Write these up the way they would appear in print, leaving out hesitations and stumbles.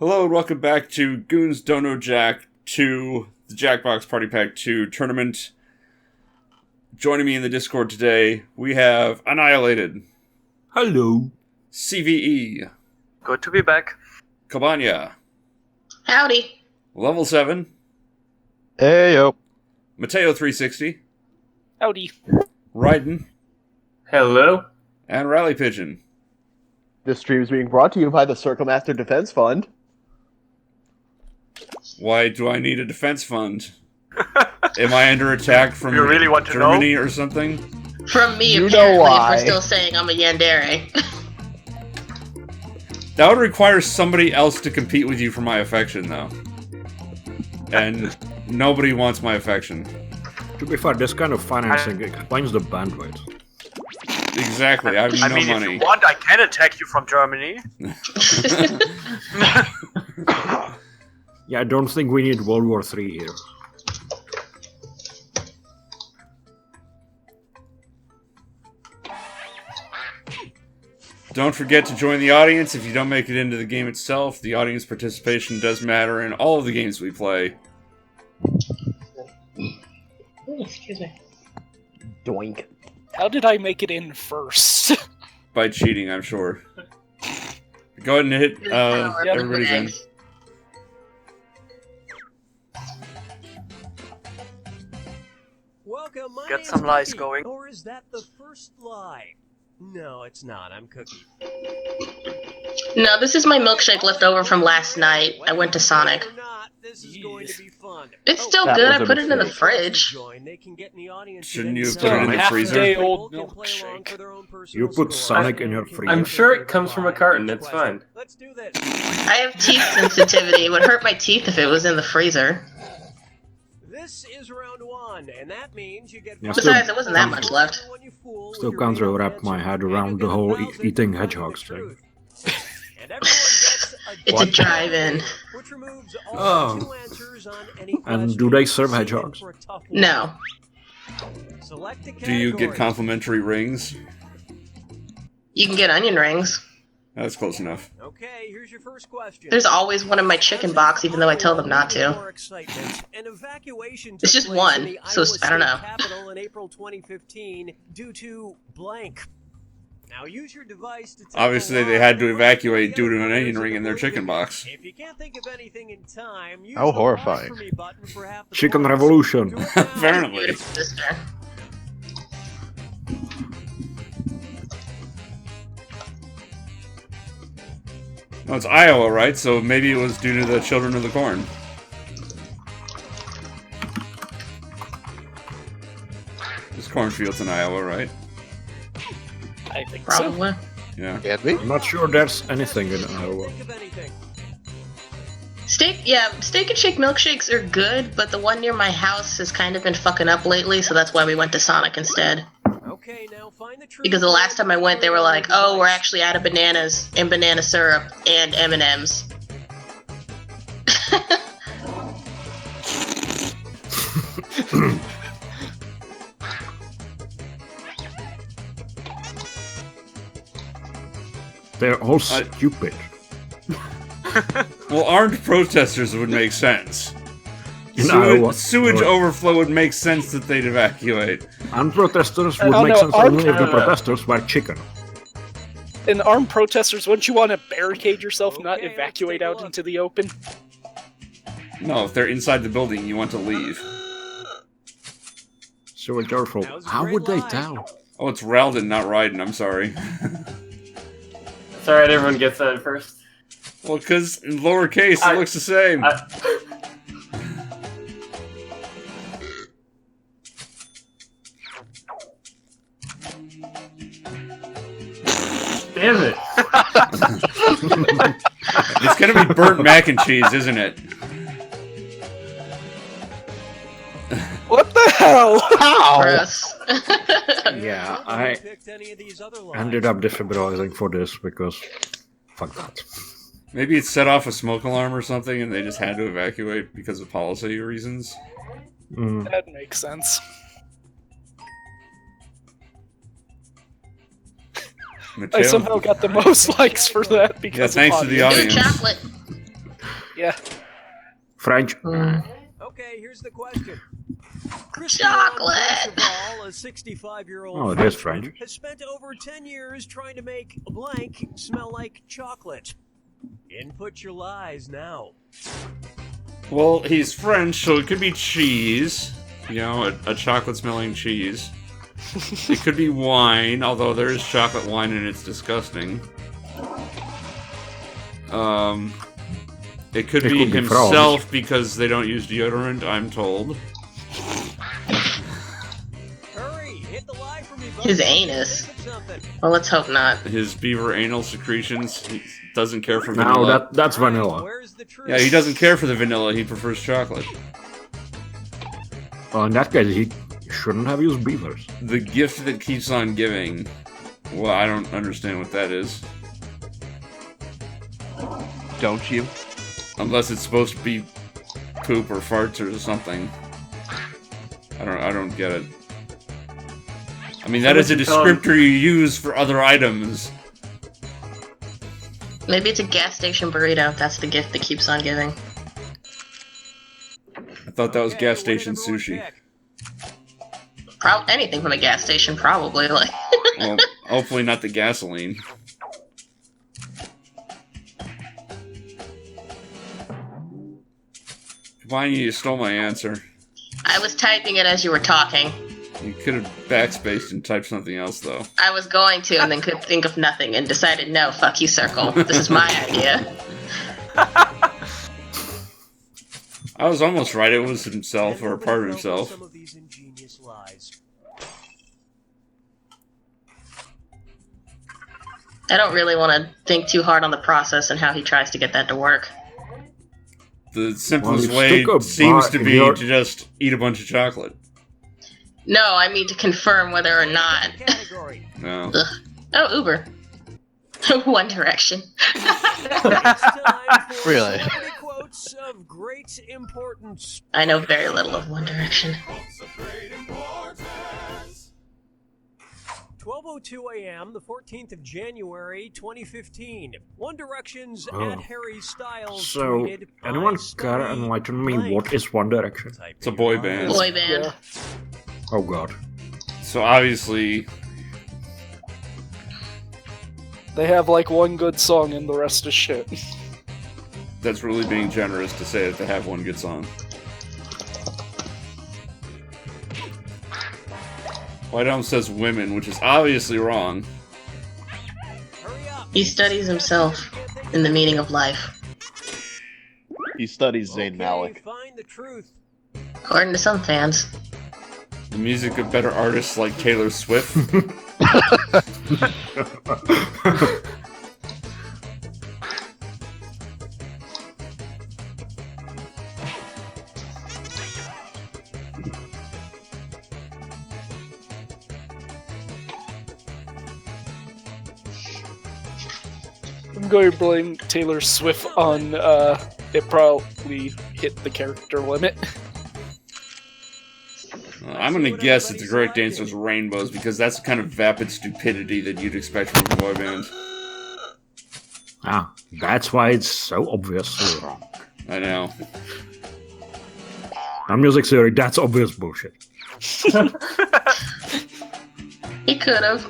Hello and welcome back to Goons Don't Know Jack 2, the Jackbox Party Pack 2 tournament. Joining me in the Discord today, we have Annihilated. Hello. CVE. Good to be back. Kabanya. Howdy. Level 7. Hey, yo. Mateo 360. Howdy. Raiden. Hello. And Rally Pigeon. This stream is being brought to you by the Circlemaster Defense Fund. Why do I need a defense fund? Am I under attack from You really want to Germany or something? From me, You apparently, know why. if we're still saying I'm a yandere. That would require somebody else to compete with you for my affection, though. And nobody wants my affection. To be fair, this kind of financing explains the bandwidth. Exactly, I have no If money. you want, I can attack you from Germany. Yeah, I don't think we need World War III here. Don't forget to join the audience if you don't make it into the game itself. The audience participation does matter in all of the games we play. Excuse me. Doink. How did I make it in first? By cheating, I'm sure. Go ahead and hit everybody's in. Welcome, my Get name's some lies Cookie. going. Or is that the first lie? No, it's not. I'm Cookie. No, this is my milkshake left over from last night. I went to Sonic. Or not, this is going to be fun. It's still That good. was I a put it in the mistake. fridge. Join, they can get in the audience Shouldn't at you any have put it in time. the freezer? Half-day-old People can play along milkshake. for their own You personal put score. Sonic in your freezer. I'm sure it comes from a carton, it's fine. Let's do this. I have teeth sensitivity. It would hurt my teeth if it was in the freezer. This is round one, and that means you get. Yeah, Besides, there wasn't that much left. Still can't wrap my head around the whole eating hedgehogs thing. It's a drive-in. Oh. And do they serve hedgehogs? No. Do you get complimentary rings? You can get onion rings. That's close enough. Okay, here's your first question. There's always one in my chicken box, even though I tell them not to. It's just one, so I don't know. Capital in April 2015 due to blank. Now use your device to Obviously, they had to evacuate due to an onion ring in their chicken box. If you can't think of anything in time, use How the horrifying. Watch For Me button for half the Chicken points. revolution. Do it now. Apparently. Beautiful sister. No, it's Iowa, right? So maybe it was due to the Children of the Corn. This cornfield's in Iowa, right? I think so. Probably. Yeah. Can be. I'm not sure there's anything in Iowa. Think of anything. Steak and shake milkshakes are good, but the one near my house has kind of been fucking up lately, so that's why we went to Sonic instead. Okay, now find the truth. Because the last time I went, they were like, "Oh, we're actually out of bananas and banana syrup and M&Ms." They're all stupid. Well, armed protesters would make sense. In Iowa. Sewage Or- overflow would make sense that they'd evacuate. And protesters would Oh, make no, sense only if the no. protesters were chicken. In armed protesters, wouldn't you want to barricade yourself, not Okay, let's evacuate take a out look. into the open? No, if they're inside the building, you want to leave. Sewage overflow. That was a How great would they lie. tell? Oh, it's Ralden, not Raiden, I'm sorry. It's alright, everyone gets that first. Well, because in lowercase, it looks the same. Damn it! It's gonna be burnt mac and cheese, isn't it? What the hell? Gross. Yeah, I Picked any of these other lies. ended up defibrillating for this because fuck that. Maybe it set off a smoke alarm or something and they just had to evacuate because of policy reasons. Mm. That makes sense. Mateo? I somehow got the most likes for that because Yeah, thanks to the Good audience. chocolate. Yeah. French. Okay, here's the question. Chocolate! Christian, a 65-year-old Oh, it is French. has spent over 10 years trying to make blank smell like chocolate. Input your lies now. Well, he's French, so it could be cheese. You know, a chocolate-smelling cheese. It could be wine, although there is chocolate wine and it's disgusting. It could be himself because they don't use deodorant, I'm told. Hurry, hit the lie for me, buddy. His anus. Well, let's hope not. His beaver anal secretions. He doesn't care for No, vanilla. that's vanilla. Where's the truth? Yeah, he doesn't care for the vanilla, he prefers chocolate. Well, in that case, he shouldn't have used beavers. The gift that keeps on giving. Well, I don't understand what that is. Don't you? Unless it's supposed to be poop or farts or something. I don't get it. I mean, that is a descriptor you use for other items. Maybe it's a gas station burrito. That's the gift that keeps on giving. I thought that was gas station sushi. Anything from a gas station, probably. Like. Well, hopefully not the gasoline. Why you stole my answer? I was typing it as you were talking. You could have backspaced and typed something else, though. I was going to, and then could think of nothing, and decided, no, fuck you, Circle. This is my idea. I was almost right. It was himself, or a part of himself. Some of these ingenious lies. I don't really want to think too hard on the process and how he tries to get that to work. The simplest Well, way stick a seems bar to in be your- to just eat a bunch of chocolate. No, I mean to confirm whether or not. Category. No. Ugh. Oh, Uber. One Direction. It's time for Really? celebrity quotes of great importance. I know very little of One Direction. 12:02 a.m., the 14th of January, 2015. One Direction's Oh. at Harry Styles So, tweeted, anyone "I care study enlighten me blank." what is One Direction? Type It's a in boy your band. lies. Boy band. Yeah. Oh god. So obviously, They have like one good song and the rest is shit. that's really being generous to say that they have one good song. White Elm says women, which is obviously wrong. Hurry up. He studies himself in the meaning of life. He studies Zayn Okay, Malik. find the truth. According to some fans. The music of better artists like Taylor Swift. I'm going to blame Taylor Swift on it probably hit the character limit. I'm gonna guess that the correct answer is rainbows because that's the kind of vapid stupidity that you'd expect from a boy band. Ah, that's why it's so obviously wrong. I know. Now, music theory, that's obvious bullshit. He could have.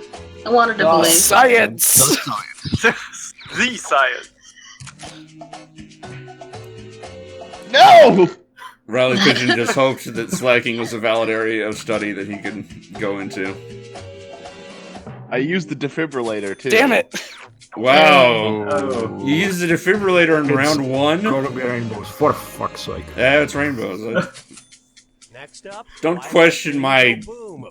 I wanted to Oh, believe. science! The science. No! Riley Pigeon just hoped that slacking was a valid area of study that he could go into. I used the defibrillator too. Damn it! Wow! Oh. You used the defibrillator in It's round one? Gotta be rainbows, for fuck's sake. Yeah, it's rainbows. Next up, Don't why question is my boom?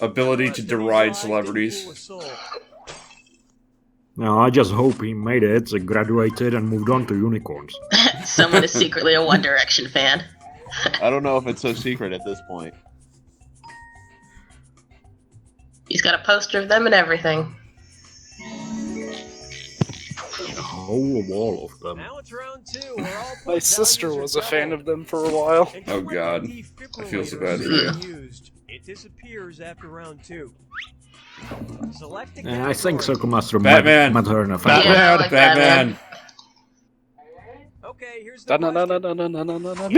ability to deride celebrities. No, I just hope he made it, graduated, and moved on to unicorns. Someone is secretly a One Direction fan. I don't know if it's so secret at this point. He's got a poster of them and everything. A whole wall of them. Now it's round two. Where all My sister was a fan of them for a while. Oh, God. I feel so bad for you. Used. It disappears after round two. Select the I think category. Circle Master Batman. met her in a Yeah, fan. I like Batman! Okay, Okay, here's the question.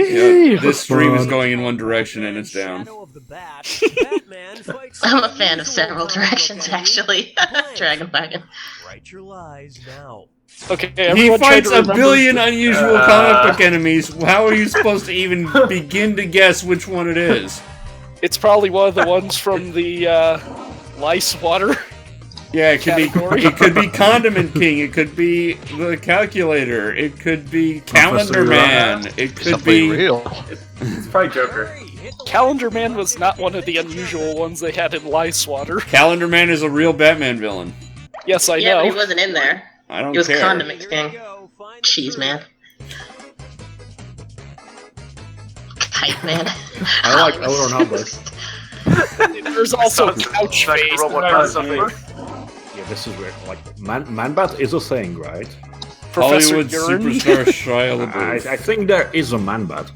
Yeah, this stream is going in one direction and it's down. Shadow of the Bat, Batman fights I'm a the fan of usual several comic book directions, enemy, actually. Blank. Dragon Wagon. Write your lies now. Okay, He everyone try fights to a remember. billion unusual comic book enemies. How are you supposed to even begin to guess which one it is? It's probably one of the ones from the lice water. Yeah, it could Category. be. It could be Condiment King. It could be the Calculator. It could be Calendar Man. It could Something be. real. It's probably Joker. Hurry, hit the Calendar Man was not one of the unusual ones they had in lice water. Calendar Man is a real Batman villain. Yes, I Yeah, but he know. wasn't in there. I don't He was care. Condiment Here King. we go. Find the Cheese truth. Man. Kite Man. I like Elron Hubbard. There's also Couch like Face. robot and or something. Yeah, this is weird. Like, Man-Bat is a thing, right? Professor Hollywood Urine. superstar Shia LaBeouf. I think there is a Man-Bat.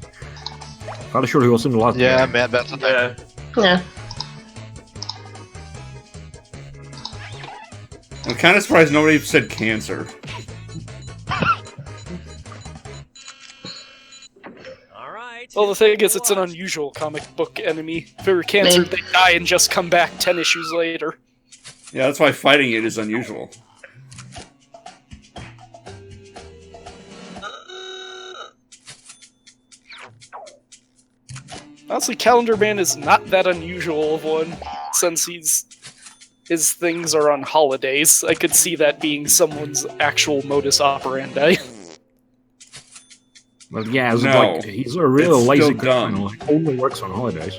Fairly sure he was in the last Yeah, game. man, that's a thing. Yeah. Yeah. I'm kind of surprised nobody said cancer. All right. Well, the thing is, it's an unusual comic book enemy. If they were cancer, they die and just come back 10 issues later. Yeah, that's why fighting it is unusual. Honestly, Calendar Man is not that unusual of one, since his things are on holidays. I could see that being someone's actual modus operandi. But yeah, it's No. like, he's a real It's lazy still guy dumb. and like, only works on holidays.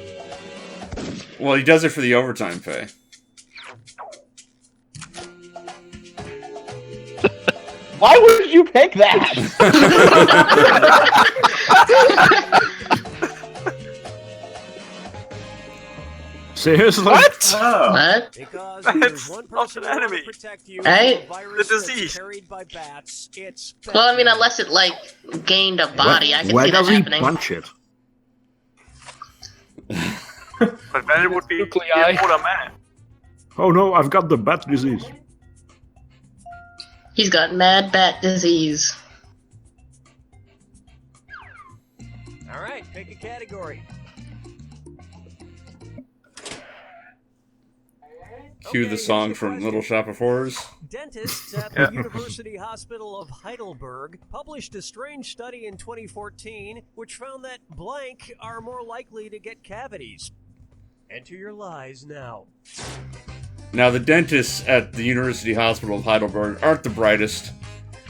Well, he does it for the overtime pay. Why would you pick that? Seriously? What? Oh. What? Because That's there's one not person an who will enemy. protect you Right? from a virus The that's disease. carried by bats. It's Well, I mean, Batman. unless it, like, gained a body, I can Where see that does he happening. punch it? But then it would be Nuclei. Ebola Man. Oh no, I've got the bat disease. He's got mad bat disease. All right, pick a category. Cue Okay, the song here's the from question. Little Shop of Horrors. Dentists at the University Hospital of Heidelberg published a strange study in 2014 which found that blank are more likely to get cavities. Enter your lies now. Now, the dentists at the University Hospital of Heidelberg aren't the brightest,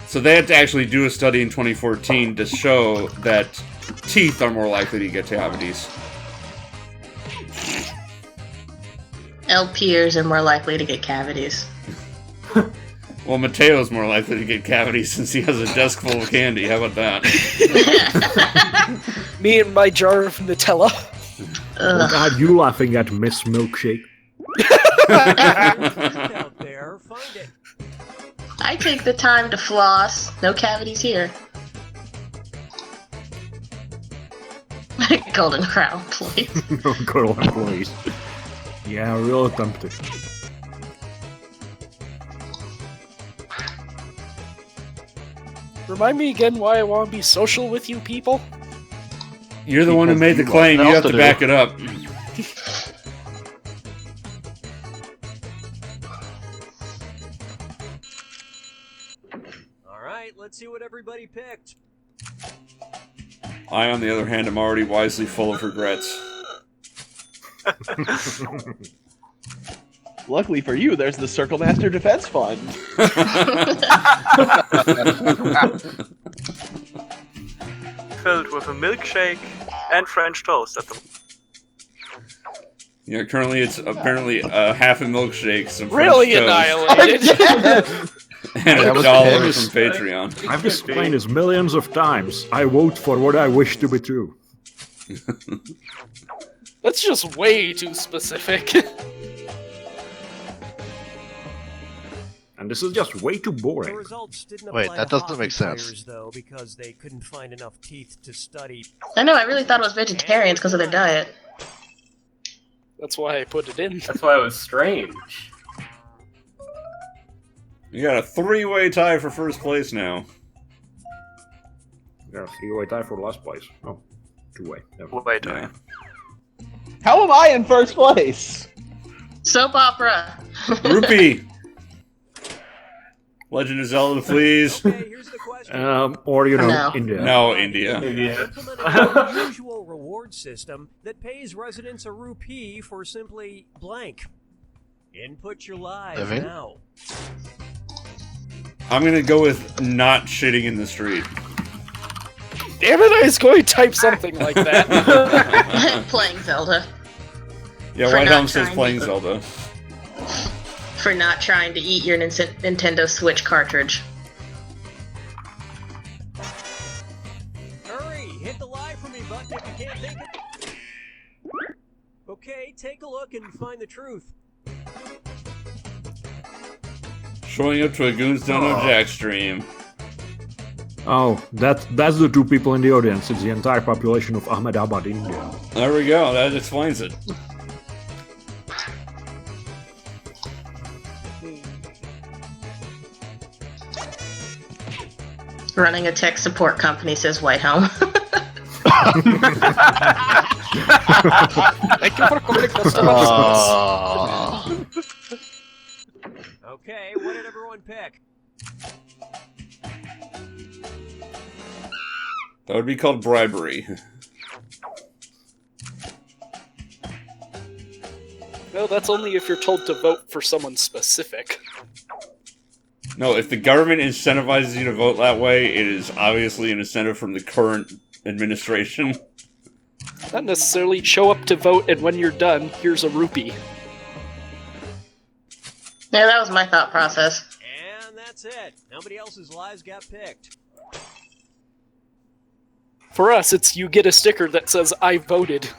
so they had to actually do a study in 2014 to show that teeth are more likely to get cavities. LPers are more likely to get cavities. Well, Mateo's more likely to get cavities since he has a desk full of candy. How about that? Me and my jar of Nutella. What are you laughing at, Miss Milkshake? Out there, find it. I take the time to floss. No cavities here. Golden Crown, please. Girl employees. Yeah, real tempted. Remind me again why I want to be social with you people? You're the one who made the you claim. want You have else to to do. back it up. All right, let's see what everybody picked. I, on the other hand, am already wisely full of regrets. Luckily for you, there's the Circle Master Defense Fund. Filled with a milkshake and French toast at the Yeah, currently it's apparently half a milkshake, some Really French toast, annihilated. and That a was dollar famous. from Patreon. I've explained this millions of times. I vote for what I wish to be true. That's just way too specific. And this is just way too The boring. results didn't Wait, apply that to doesn't make hockey sense. players, though, because they couldn't find enough teeth to study. I know, I really thought it was vegetarians because of their diet. That's why I put it in. That's why it was strange. You got a three-way tie for first place now. Yeah, 3-way tie for last place. Oh, 2-way. Never. Wait, Yeah. How am I in first place? Soap opera. Rupee! Legend of Zelda, please. Okay, here's the question. Or, you know, No. India. No, India. Yeah. Implementing an unusual reward system that pays residents a rupee for simply blank. Input your lives Living? now. I'm gonna go with not shitting in the street. Damn it, I was going to type something like that. Playing Zelda. Yeah, For White not Helm says trying playing to- Zelda. For not trying to eat your Nintendo Switch cartridge. Hurry, hit the live for me button if you can't think it. Okay, take a look and find the truth. Showing up to a Goons Don't Know Jack stream. Oh, that's the two people in the audience. It's the entire population of Ahmedabad, India. There we go, that explains it. Running a tech support company, says White Helm. Thank you for calling customer Okay, what did everyone pick? That would be called bribery. No, that's only if you're told to vote for someone specific. No, if the government incentivizes you to vote that way, it is obviously an incentive from the current administration. Not necessarily show up to vote and when you're done, here's a rupee. Yeah, that was my thought process. And that's it. Nobody else's lives got picked. For us, it's you get a sticker that says, I voted.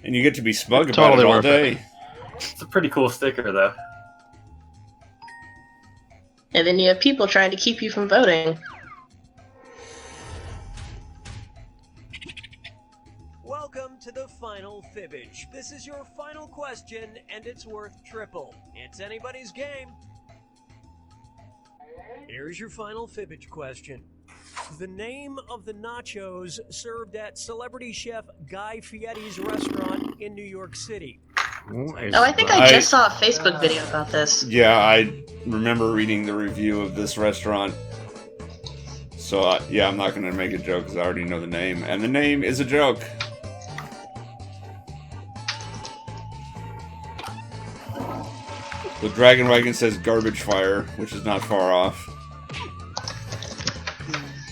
And you get to be smug about Totally it all worth day. It's a pretty cool sticker, though. And then you have people trying to keep you from voting. Welcome to the final fibbage. This is your final question, and it's worth triple. It's anybody's game. Here's your final fibbage question. The name of the nachos served at celebrity chef Guy Fieri's restaurant in New York City. Oh, I think I just saw a Facebook video about this. Yeah, I remember reading the review of this restaurant. So, yeah, I'm not going to make a joke because I already know the name. And the name is a joke. The Dragon Wagon says garbage fire, which is not far off.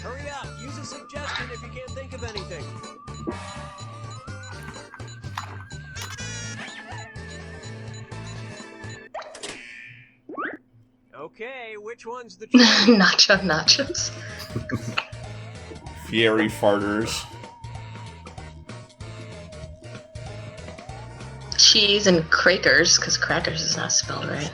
Hurry up, use a suggestion if you can't think of anything. Okay, which one's the choice? Nachos. Fieri farters. Cheese and crackers, because crackers is not spelled right.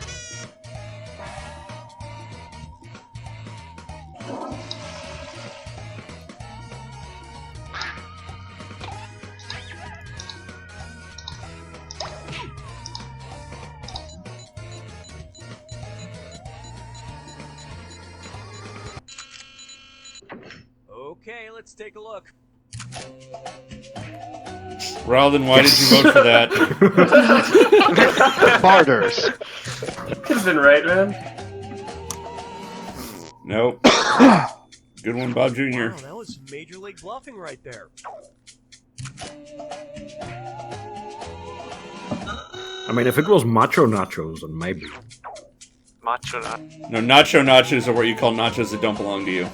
Okay, let's take a look. Ralden, why did you vote for that? Farters. Could've been right, man. Nope. Good one, Bob Jr. Wow, that was major league bluffing right there. I mean, if it was macho nachos, then maybe. Macho nut. No, nacho nachos are what you call nachos that don't belong to you.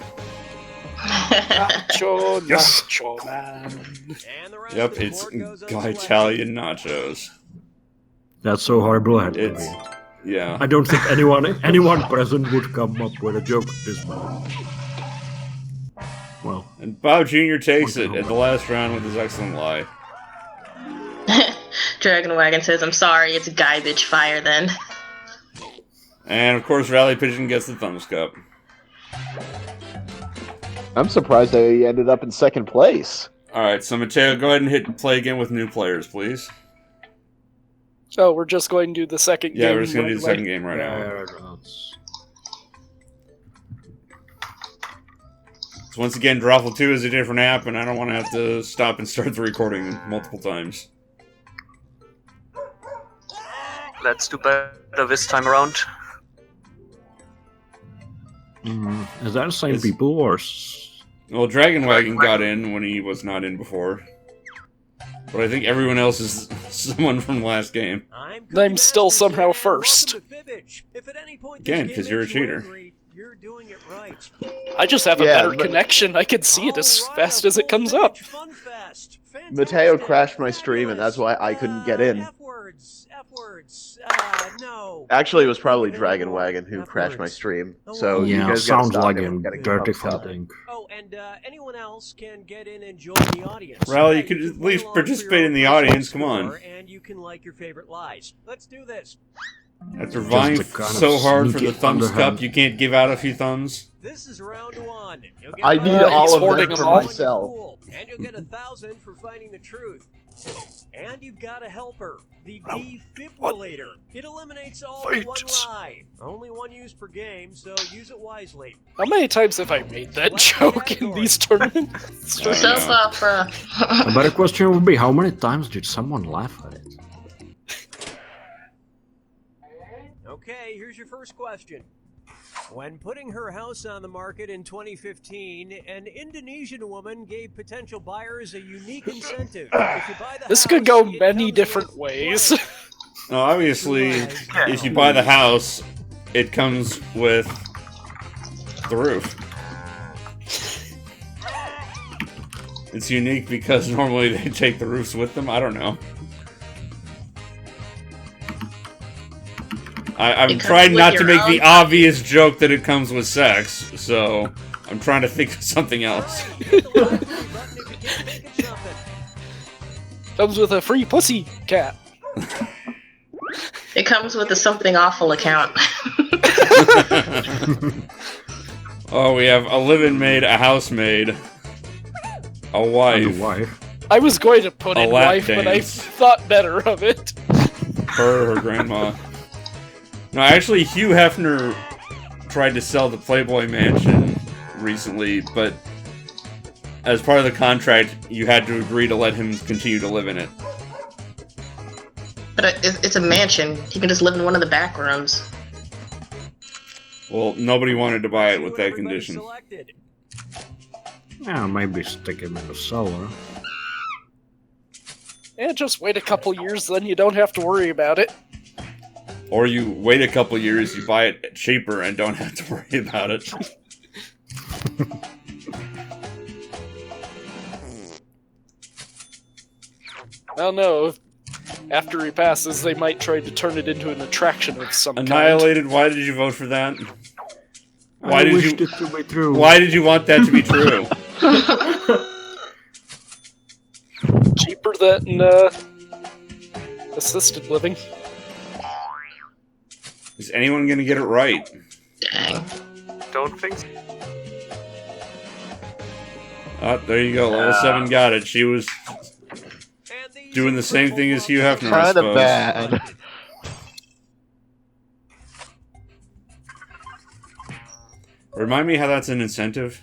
Nacho, nacho, man. And the rest Yep, of the it's board goes Italian nachos. That's so horrible. I had to It's, be. yeah. I don't think anyone present would come up with a joke this bad. Well, And Bob Jr. takes it at the last round with his excellent lie. Dragon Wagon says, I'm sorry, it's garbage fire then. And of course, Rally Pigeon gets the thumbs cup. I'm surprised they ended up in second place. Alright, so Mateo, go ahead and hit play again with new players, please. Oh, we're just going to do the second game. Yeah, we're just going to do the right second game right now. So once again, Drawful 2 is a different app, and I don't want to have to stop and start the recording multiple times. Let's do better this time around. Is that the same people or? Well, Dragon Wagon got in when he was not in before. But I think everyone else is someone from the last game. I'm still somehow first. Again, because you're a cheater. You're doing it right. I just have a better connection. I can see it as fast as it comes up. Mateo crashed my stream, and that's why I couldn't get in. F-words. No. Actually, it was probably Dragon Wagon who crashed my stream. So you Yeah, guys gotta sounds stop like him him. getting Dirty thumbs up. Oh, and anyone else can get in and join the audience. Rally, you could at least participate in the audience, come on. And you can like your favorite lies. Let's do this. After vying so hard for the thumbs cup, you can't give out a few thumbs? This is round 1. You'll get I need all of them for all. myself. And you'll get 1,000 for finding the truth. And you've got a helper, the defibrillator. It eliminates all but one lie. Only one use per game, so use it wisely. How many times have I made that joke in these tournaments? Soap opera. A better question would be, how many times did someone laugh at it? Okay, here's your first question. When putting her house on the market in 2015, an Indonesian woman gave potential buyers a unique incentive. If you buy the This house, could go it many comes different with ways. blank. No, obviously, if you buy the house, it comes with the roof. It's unique because normally they take the roofs with them. I don't know. I'm trying not to make the obvious joke that it comes with sex, so I'm trying to think of something else. Comes with a free pussy cat. It comes with a something awful account. Oh, we have a live-in maid, a housemaid, a wife. I was going to put A in lap wife, but I dance. thought better of it. Her grandma. No, actually, Hugh Hefner tried to sell the Playboy Mansion recently, but as part of the contract, you had to agree to let him continue to live in it. But it's a mansion. He can just live in one of the back rooms. Well, nobody wanted to buy it with that condition. Yeah, maybe stick him in the cellar. And just wait a couple years, then you don't have to worry about it. Or you wait a couple years, you buy it cheaper, and don't have to worry about it. I don't know. After he passes, they might try to turn it into an attraction of some Annihilated, why did you vote for that? I wished it to be true. Why did you want that to be true? kind. Cheaper than assisted living. Is anyone gonna get it right? Dang. Don't think so. Oh, there you go. Level 7 got it. She was doing the same thing as Hugh Hefner, I Kinda suppose. bad. Remind me how that's an incentive?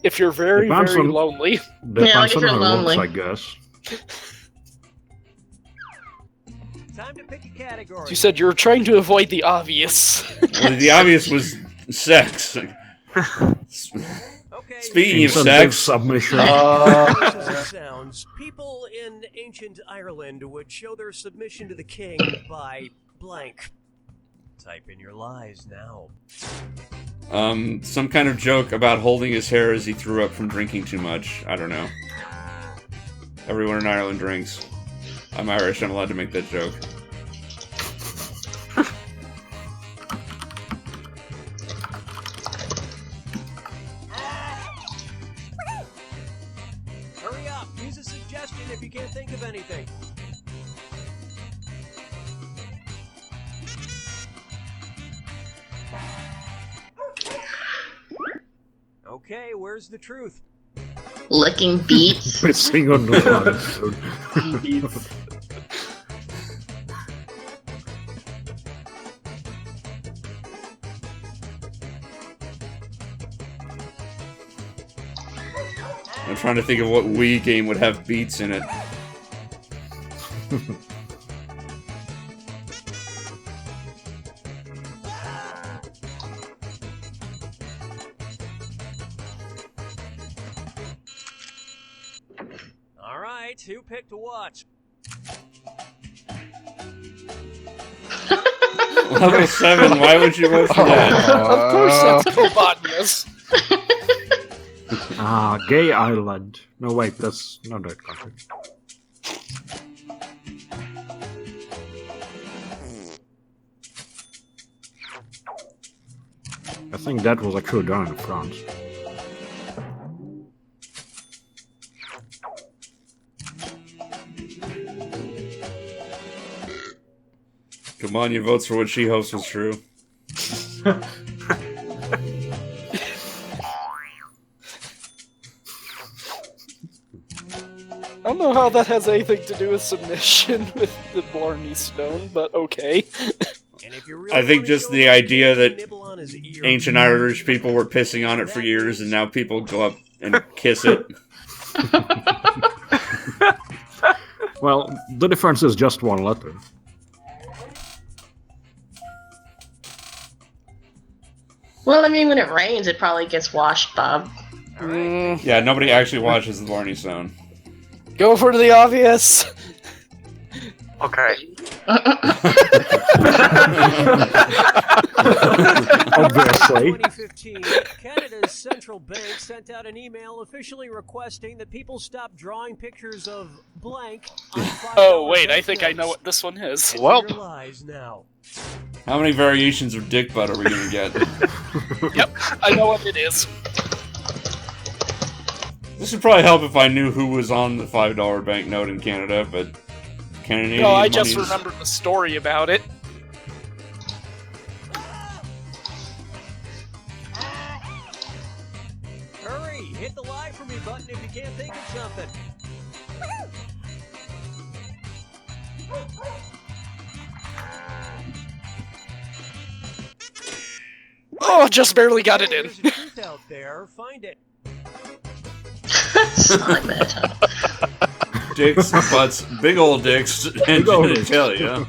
If you're very, Depends very on- lonely. Depends like if on you're how it lonely. looks, I guess. Time to pick a category. You said you were trying to avoid the obvious. Well, the obvious was sex. Okay, Speaking of Incentive sex, submission. as it sounds, people in ancient Ireland would show their submission to the king by blank. Type in your lies now. some kind of joke about holding his hair as he threw up from drinking too much. I don't know. Everyone in Ireland drinks. I'm Irish, I'm allowed to make that joke. Hurry up, use a suggestion if you can't think of anything. Okay, where's the truth? Licking beats. Pissing on the line. I'm trying to think of what Wii game would have beats in it. All right, who picked to watch? Level 7, why would you vote for that? Of course that's KANYES. Gay Island. No, wait, that's not that country. I think that was actually done in France. Come on, your votes for what she hopes was true. I don't know how that has anything to do with submission with the Blarney Stone, but okay. And if you really I think wanna just show the him, idea that nibble on his ear. ancient Irish people were pissing on it for years, and now people go up and kiss it. Well, the difference is just one letter. Well, I mean, when it rains, it probably gets washed, Bob. Yeah, nobody actually watches the Blarney Stone. Go for the obvious. Okay. Obviously. 2015, Canada's central bank sent out an email officially requesting that people stop drawing pictures of blank on $5 Oh wait, I think I banknotes. know what this one is. Enter Well. your lies now. How many variations of dick butt are we gonna get? Yep, I know what it is. This would probably help if I knew who was on the $5 banknote in Canada, but Canadian No, I just money's- remembered the story about it. Hurry, hit the lie for me button if you can't think of something. Oh, just barely got it in. There's a truth out there. Find it. Sonic the Hedgehog. Dicks, butts, big old dicks, and old genitalia.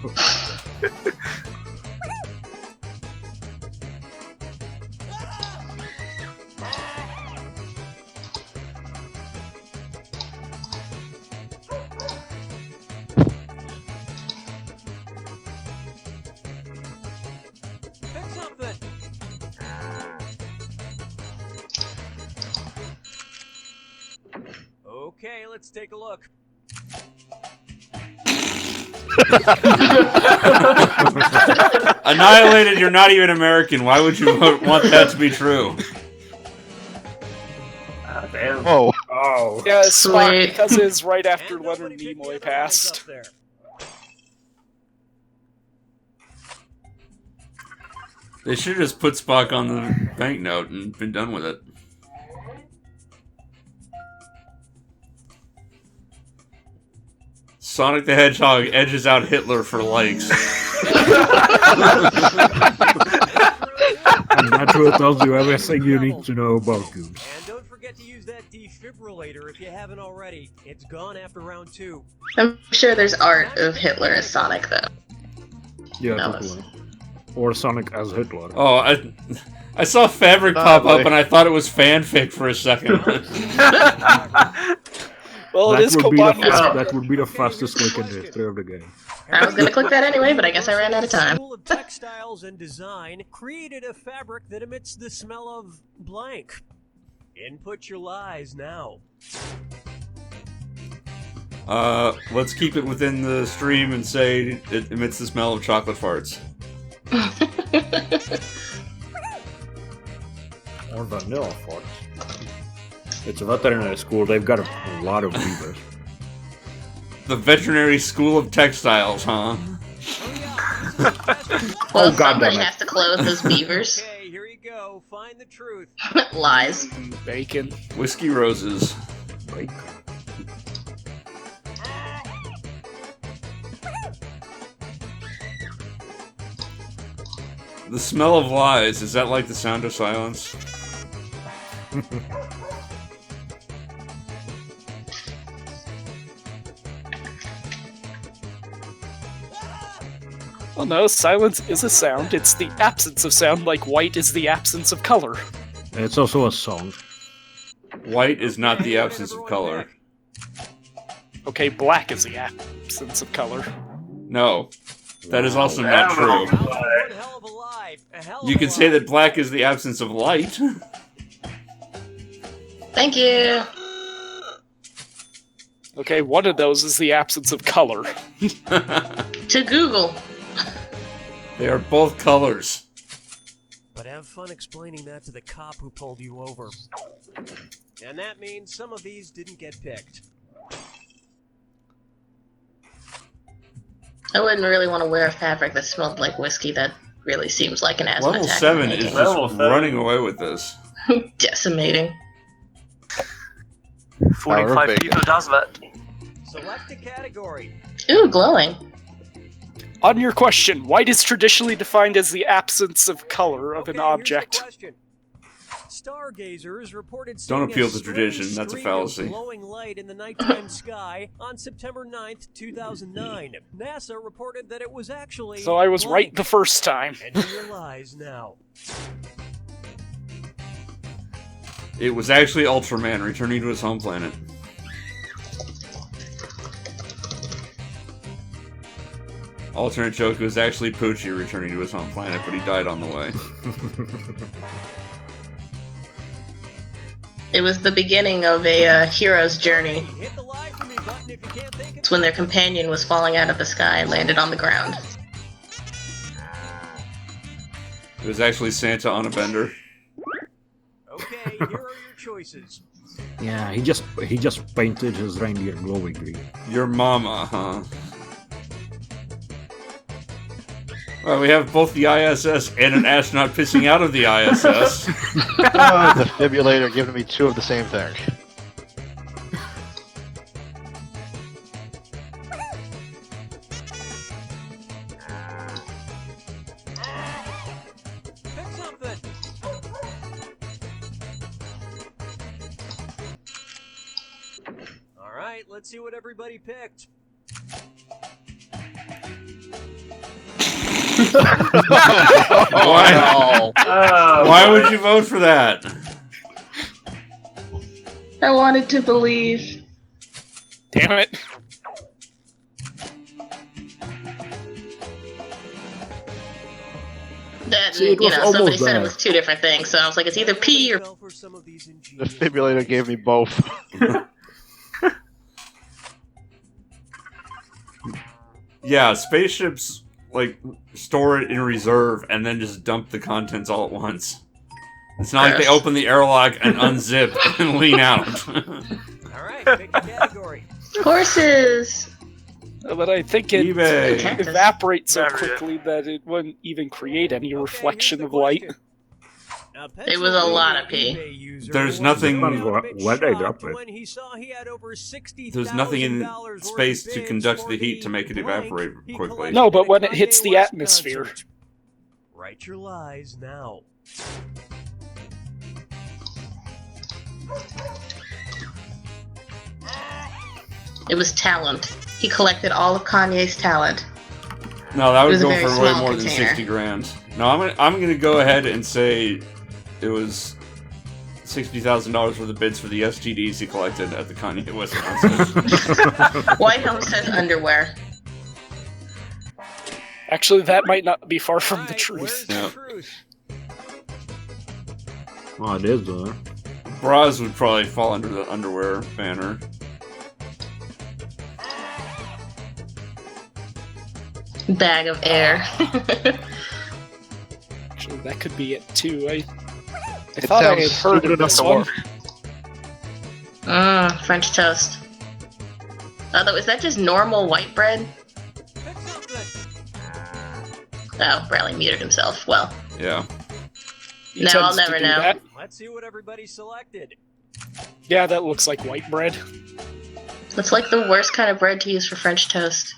Pick something. Okay, let's take a look. Annihilated, you're not even American. Why would you want that to be true? Ah, damn. Whoa. Oh. Yeah, it's smart Sweet. because it's right after And Leonard nobody picked the Nimoy other lines passed. up there. They should have just put Spock on the banknote and been done with it. Sonic the Hedgehog edges out Hitler for likes. And that will tells you everything you need to know about Goons. And don't forget to use that defibrillator if you haven't already. It's gone after round 2. I'm sure there's art of Hitler as Sonic, though. Yeah, No, totally. Or Sonic as Hitler. Oh, I saw Fabric pop up Probably. and I thought it was fanfic for a second. Well, it is KANYES. That would be the fastest click in the history of the game. I was gonna click that anyway, but I guess I ran out of time. School of Textiles and Design created a fabric that emits the smell of blank. Input your lies now. Let's keep it within the stream and say it emits the smell of chocolate farts. Or vanilla farts. It's a veterinary school, they've got a lot of beavers. The Veterinary School of Textiles, huh? Well, God somebody damn it. has to clothe those beavers. Okay, here you go. Find the truth. Lies. Bacon. Whiskey Roses. Right? The smell of lies, is that like the sound of silence? Well, no, silence is a sound. It's the absence of sound, like white is the absence of color. It's also a song. White is not the absence of color. Okay, black is the absence of color. No, that is also not true. You can say that black is the absence of light. Thank you. Okay, one of those is the absence of color. To Google. They are both colors. But have fun explaining that to the cop who pulled you over. And that means some of these didn't get picked. I wouldn't really want to wear a fabric that smelled like whiskey. That really seems like an asthma Level attack. 7 is Level just 7. running away with this. Decimating. Fooling Power 5 bacon. people does that. Select a category. Ooh, glowing. On your question, white is traditionally defined as the absence of color of an Okay, here's the object. question. Stargazers reported Don't seeing appeal a to strange tradition, that's a streak fallacy. of glowing light in the nighttime sky on September 9th, 2009. NASA reported that it was actually So I was right blank. the first time. Enter your lies now. It was actually Ultraman returning to his home planet. Alternate joke, it was actually Poochie returning to his home planet, but he died on the way. It was the beginning of a hero's journey. Hit the lie for me button if you can't think It's when their companion was falling out of the sky and landed on the ground. It was actually Santa on a bender. Okay, here are your choices. Yeah, he just painted his reindeer glowing green. Your mama, huh? Well, we have both the ISS and an astronaut pissing out of the ISS. Oh, the defibrillator giving me two of the same thing. Pick something. All right, let's see what everybody picked. Why? Why would you vote for that? I wanted to believe. Damn it. That, See, it was somebody almost said it there. was two different things, so I was like, it's either P or... Well, for some of these The ingenious defibrillator gave me both. Yeah, spaceships, like, store it in reserve and then just dump the contents all at once. It's not like they open the airlock and unzip and lean out. All right, pick a category. Horses! But I think it eBay. evaporates so Never did. quickly that it wouldn't even create any reflection of light. Now, It was a lot of pee. eBay user There's was nothing- a bit Where they shocked drop it. when he saw he had over $60,000 There's nothing in worth of space to bids conduct for the heat to make it blank evaporate he quickly. collected No, but at a when it hits Kanye the West atmosphere. concert. Write your lies now. It was talent. He collected all of Kanye's talent. No, that It would was a go very for way small more than container. 60 grand. No, I'm gonna go ahead and say it was $60,000 worth of bids for the STDs he collected at the Kanye West concert. White Home says underwear. Actually, that might not be far from the Alright, truth. where's Yeah. the truth? Oh, it is there. Bras would probably fall under the underwear banner. Bag of air. Actually, that could be it too. I It thought I had sounds heard stupid of enough this to one. work. French toast. Although, is that just normal white bread? Pick something. Oh, Bradley muted himself. Well, Yeah. He No, tends I'll to never do know. that. Let's see what everybody selected. Yeah, that looks like white bread. it's like the worst kind of bread to use for French toast.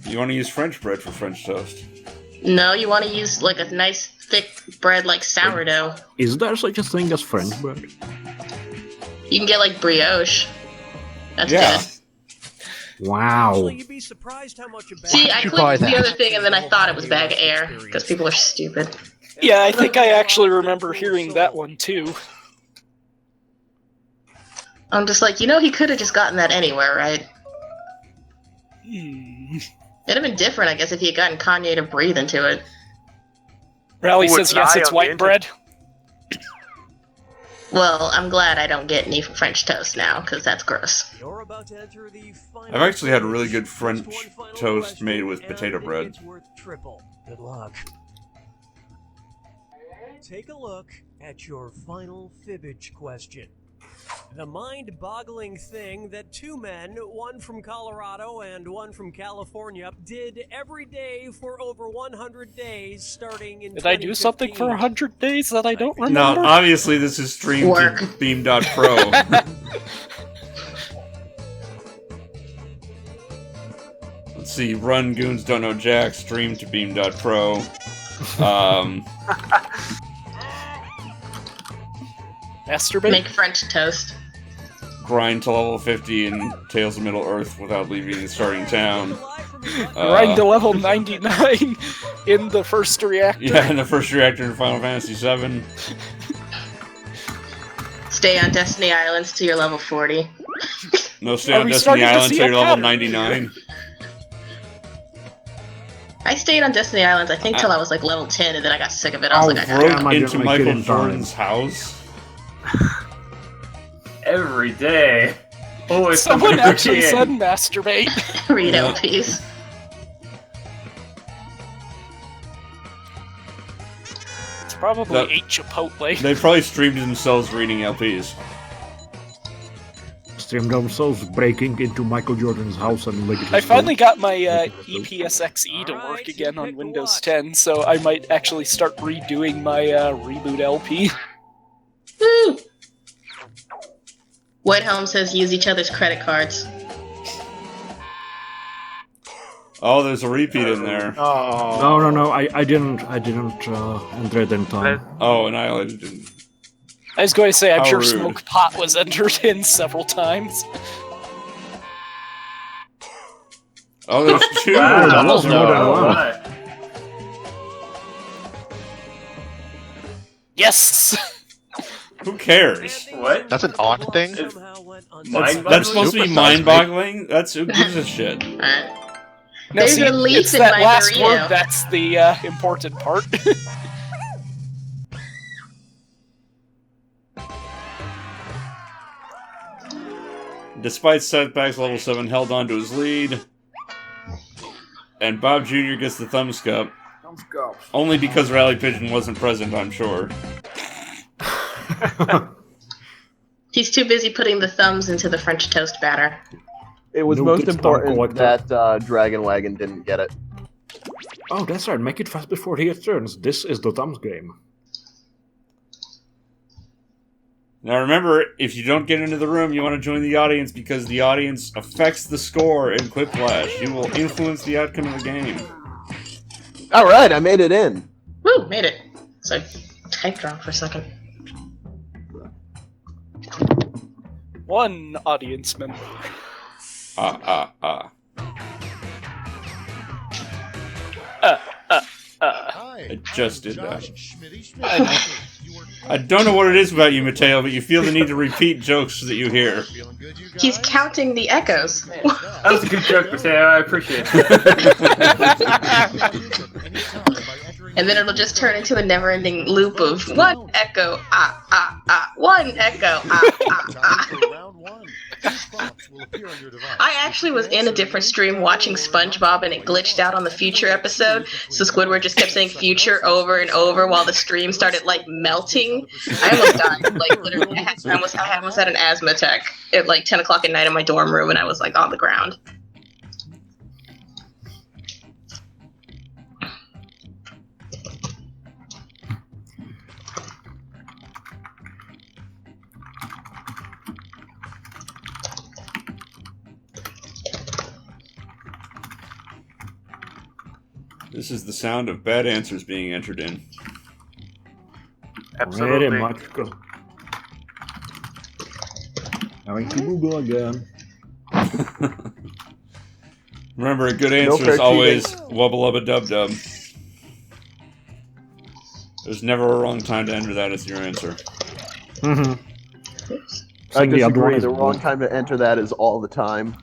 You want to use French bread for French toast. No, you want to use like a nice thick bread like sourdough. Is there such a thing as French bread? You can get like brioche. That's Yeah. good. Wow. Actually, you'd be surprised how much a bag See, I You clicked buy the that. other thing and then I thought it was bag of air because people are stupid. Yeah, I think I actually remember hearing that one too. I'm just like, you know, he could have just gotten that anywhere, right? It'd have been different, I guess, if he had gotten Kanye to breathe into it. Rally Who would says yes, lie it's on the white bread. Well, I'm glad I don't get any French toast now, because that's gross. You're about to enter the final I've actually had a really stage. good Just French one final toast question, made with and potato I think bread. it's worth triple. Good luck. Take a look at your final fibbage question. The mind-boggling thing that two men, one from Colorado and one from California, did every day for over 100 days starting in Did I do something for 100 days that I don't No, remember? obviously this is streamed Work. to Beam.pro. Let's see, run Goons Don't Know Jack, streamed to Beam.pro. Masturbate? Make French toast. Grind to level 50 in Tales of Middle-earth without leaving the starting town. Grind to level 99 in the first reactor. Yeah, in the first reactor in Final Fantasy VII. Stay on Destiny Islands to your level 40. No, stay Are on we Destiny starting to Island see till a you're level pattern? 99. I stayed on Destiny Islands, I think, till I was like level 10, and then I got sick of it. I was like, I gotta Broke I into didn't make it Michael in time. Jordan's house. Every day. Always Someone somebody actually in. said masturbate. read Yeah. LPs. It's probably That- 8 Chipotle. They probably streamed themselves reading LPs. Stream themselves breaking into Michael Jordan's house and making I his finally food. got my EPSXE to work again on Windows 10, so I might actually start redoing my reboot LP. Woo! White Helm says use each other's credit cards. Oh, there's a repeat in there. Oh. No, I didn't enter it in time. Oh, Annihilated didn't. I was going to say, I'm How sure rude. Smoke Pot was entered in several times. Oh, there's two! Wow, that was more than oh one. my. Yes! Who cares? What? That's an odd thing. That's supposed to be Super mind-boggling? That's who gives a shit. Alright. Now There's see, a leaf it's in that my last burrito. word that's the important part. Despite setbacks, level 7 held on to his lead. And Bob Jr. gets the thumbs cup. Only because Rally Pigeon wasn't present, I'm sure. He's too busy putting the thumbs into the French toast batter. It was No most good important stomach that Dragon Wagon didn't get it. Oh, that's right. Make it fast before he returns. This is the thumbs game. Now remember, if you don't get into the room, you want to join the audience because the audience affects the score in Quick Flash. You will influence the outcome of the game. Alright, I made it in. Woo, made it. So I typed wrong for a second. One audience member. I just did that. I don't know what it is about you, Mateo, but you feel the need to repeat jokes that you hear. He's counting the echoes. That was a good joke, Mateo. I appreciate it. And then it'll just turn into a never-ending loop of one echo, one echo, I actually was in a different stream watching SpongeBob and it glitched out on the future episode, so Squidward just kept saying future over and over while the stream started like melting. I almost died. Like literally, I almost had an asthma attack at like 10 o'clock at night in my dorm room, and I was like on the ground. This is the sound of bad answers being entered in. Absolutely. Very much. Having to Google again. Remember, a good answer is always wubba lubba dub dub. There's never a wrong time to enter that as your answer. Mm-hmm. I disagree. The wrong time to enter that is all the time.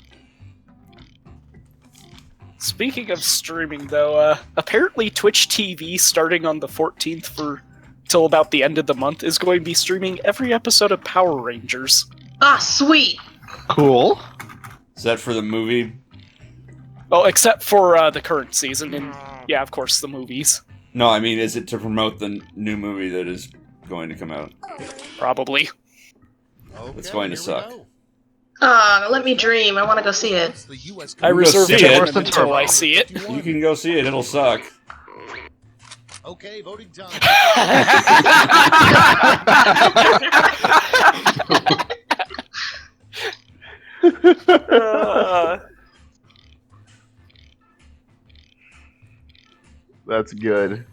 Speaking of streaming, though, apparently Twitch TV, starting on the 14th till about the end of the month, is going to be streaming every episode of Power Rangers. Ah, sweet! Cool. Is that for the movie? Well, except for the current season, and yeah, of course, the movies. No, I mean, is it to promote the new movie that is going to come out? Probably. It's going to suck. Let me dream. I want to go see it. I reserve judgment until I see it. You can go see it. It'll suck. Okay, voting time. That's good.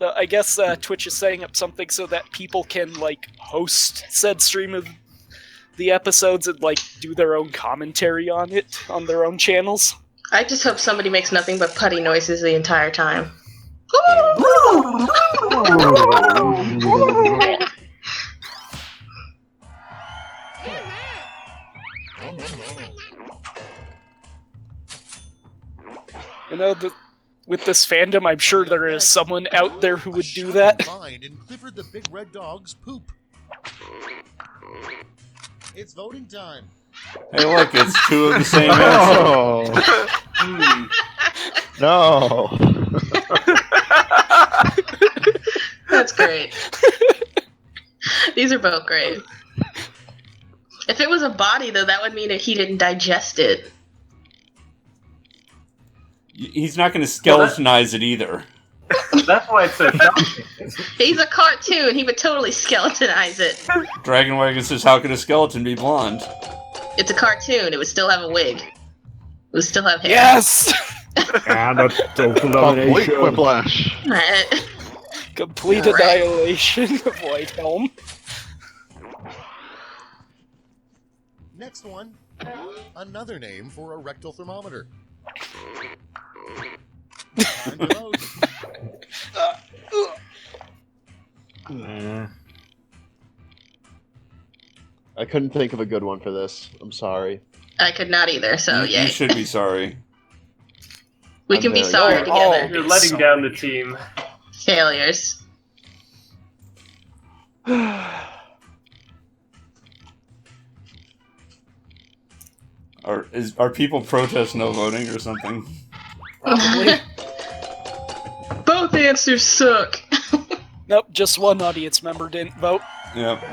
I guess Twitch is setting up something so that people can, like, host said stream of the episodes and, like, do their own commentary on it on their own channels. I just hope somebody makes nothing but putty noises the entire time. You know, with this fandom, I'm sure there is someone out there who would do that. And Clifford the Big Red Dog's poop. It's voting time. Hey, look, it's two of the same answer. No. That's great. These are both great. If it was a body, though, that would mean that he didn't digest it. He's not going to skeletonize it either. That's why it's so shocking. He's a cartoon. He would totally skeletonize it. Dragon Wagon says, how could a skeleton be blonde? It's a cartoon. It would still have a wig. It would still have hair. Yes! And a total Complete domination. whiplash. Complete annihilation of White Helm. Next one. Another name for a rectal thermometer. Time to vote. I couldn't think of a good one for this. I'm sorry. I could not either, so You yeah. should be sorry. We can be sorry together. You're letting down the team. Failures. Are people protest no voting or something? Probably. Both answers suck. Nope, just one audience member didn't vote. Yep.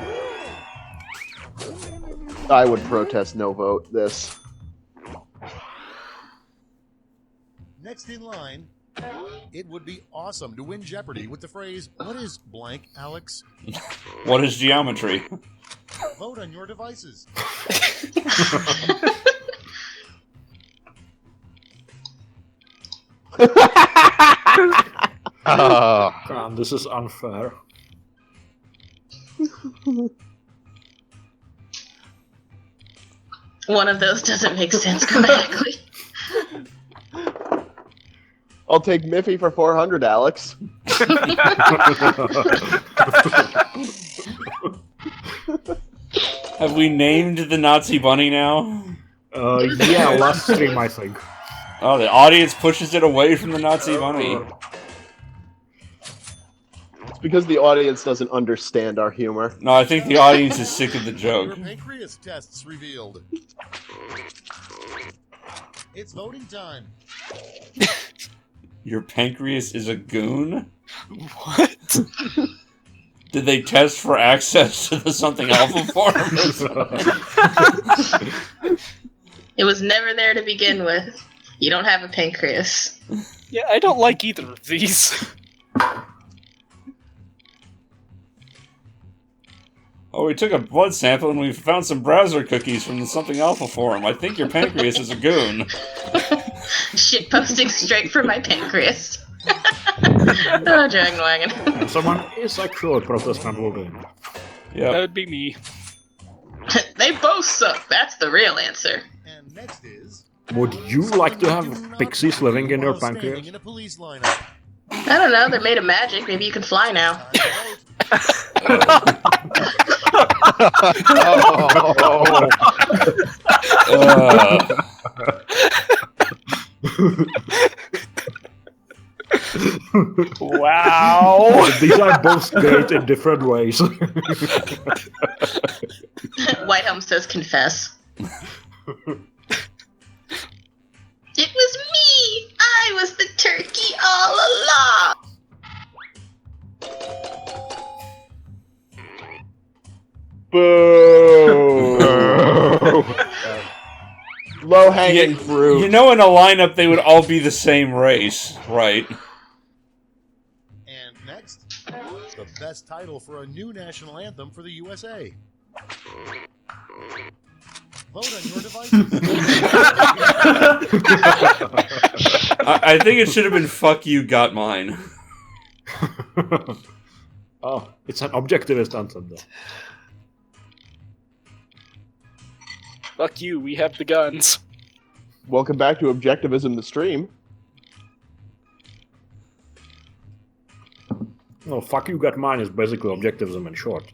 I would protest no vote this. Next in line. It would be awesome to win Jeopardy with the phrase, "What is blank, Alex?" What is geometry? Vote on your devices. God, this is unfair. One of those doesn't make sense grammatically. I'll take Miffy for 400, Alex. Have we named the Nazi bunny now? Yeah, last stream, I think. Oh, the audience pushes it away from the Nazi bunny. It's because the audience doesn't understand our humor. No, I think the audience is sick of the Your joke. pancreas tests revealed. It's voting time. Your pancreas is a goon? What? Did they test for access to the something alpha form? It was never there to begin with. You don't have a pancreas. Yeah, I don't like either of these. Oh, we took a blood sample and we found some browser cookies from the something alpha forum. I think your pancreas is a goon. Shit posting straight from my pancreas. Oh, Dragon Wagon. Someone is actually protestant voting. That would be me. They both suck. That's the real answer. And And next is... Would you like to have pixies living in your pancreas? In a police lineup. I don't know. They're made of magic. Maybe you can fly now. Wow. These are both great in different ways. Whitehelm says confess. It was me! I was the turkey all along! Boo! Low hanging fruit. You know, in a lineup, they would all be the same race, right? And next, the best title for a new national anthem for the USA. Vote on your devices. I think it should have been "Fuck You, Got Mine." Oh, it's an objectivist anthem, though. Fuck you, we have the guns. Welcome back to Objectivism, the stream. No, fuck you, got mine is basically objectivism in short.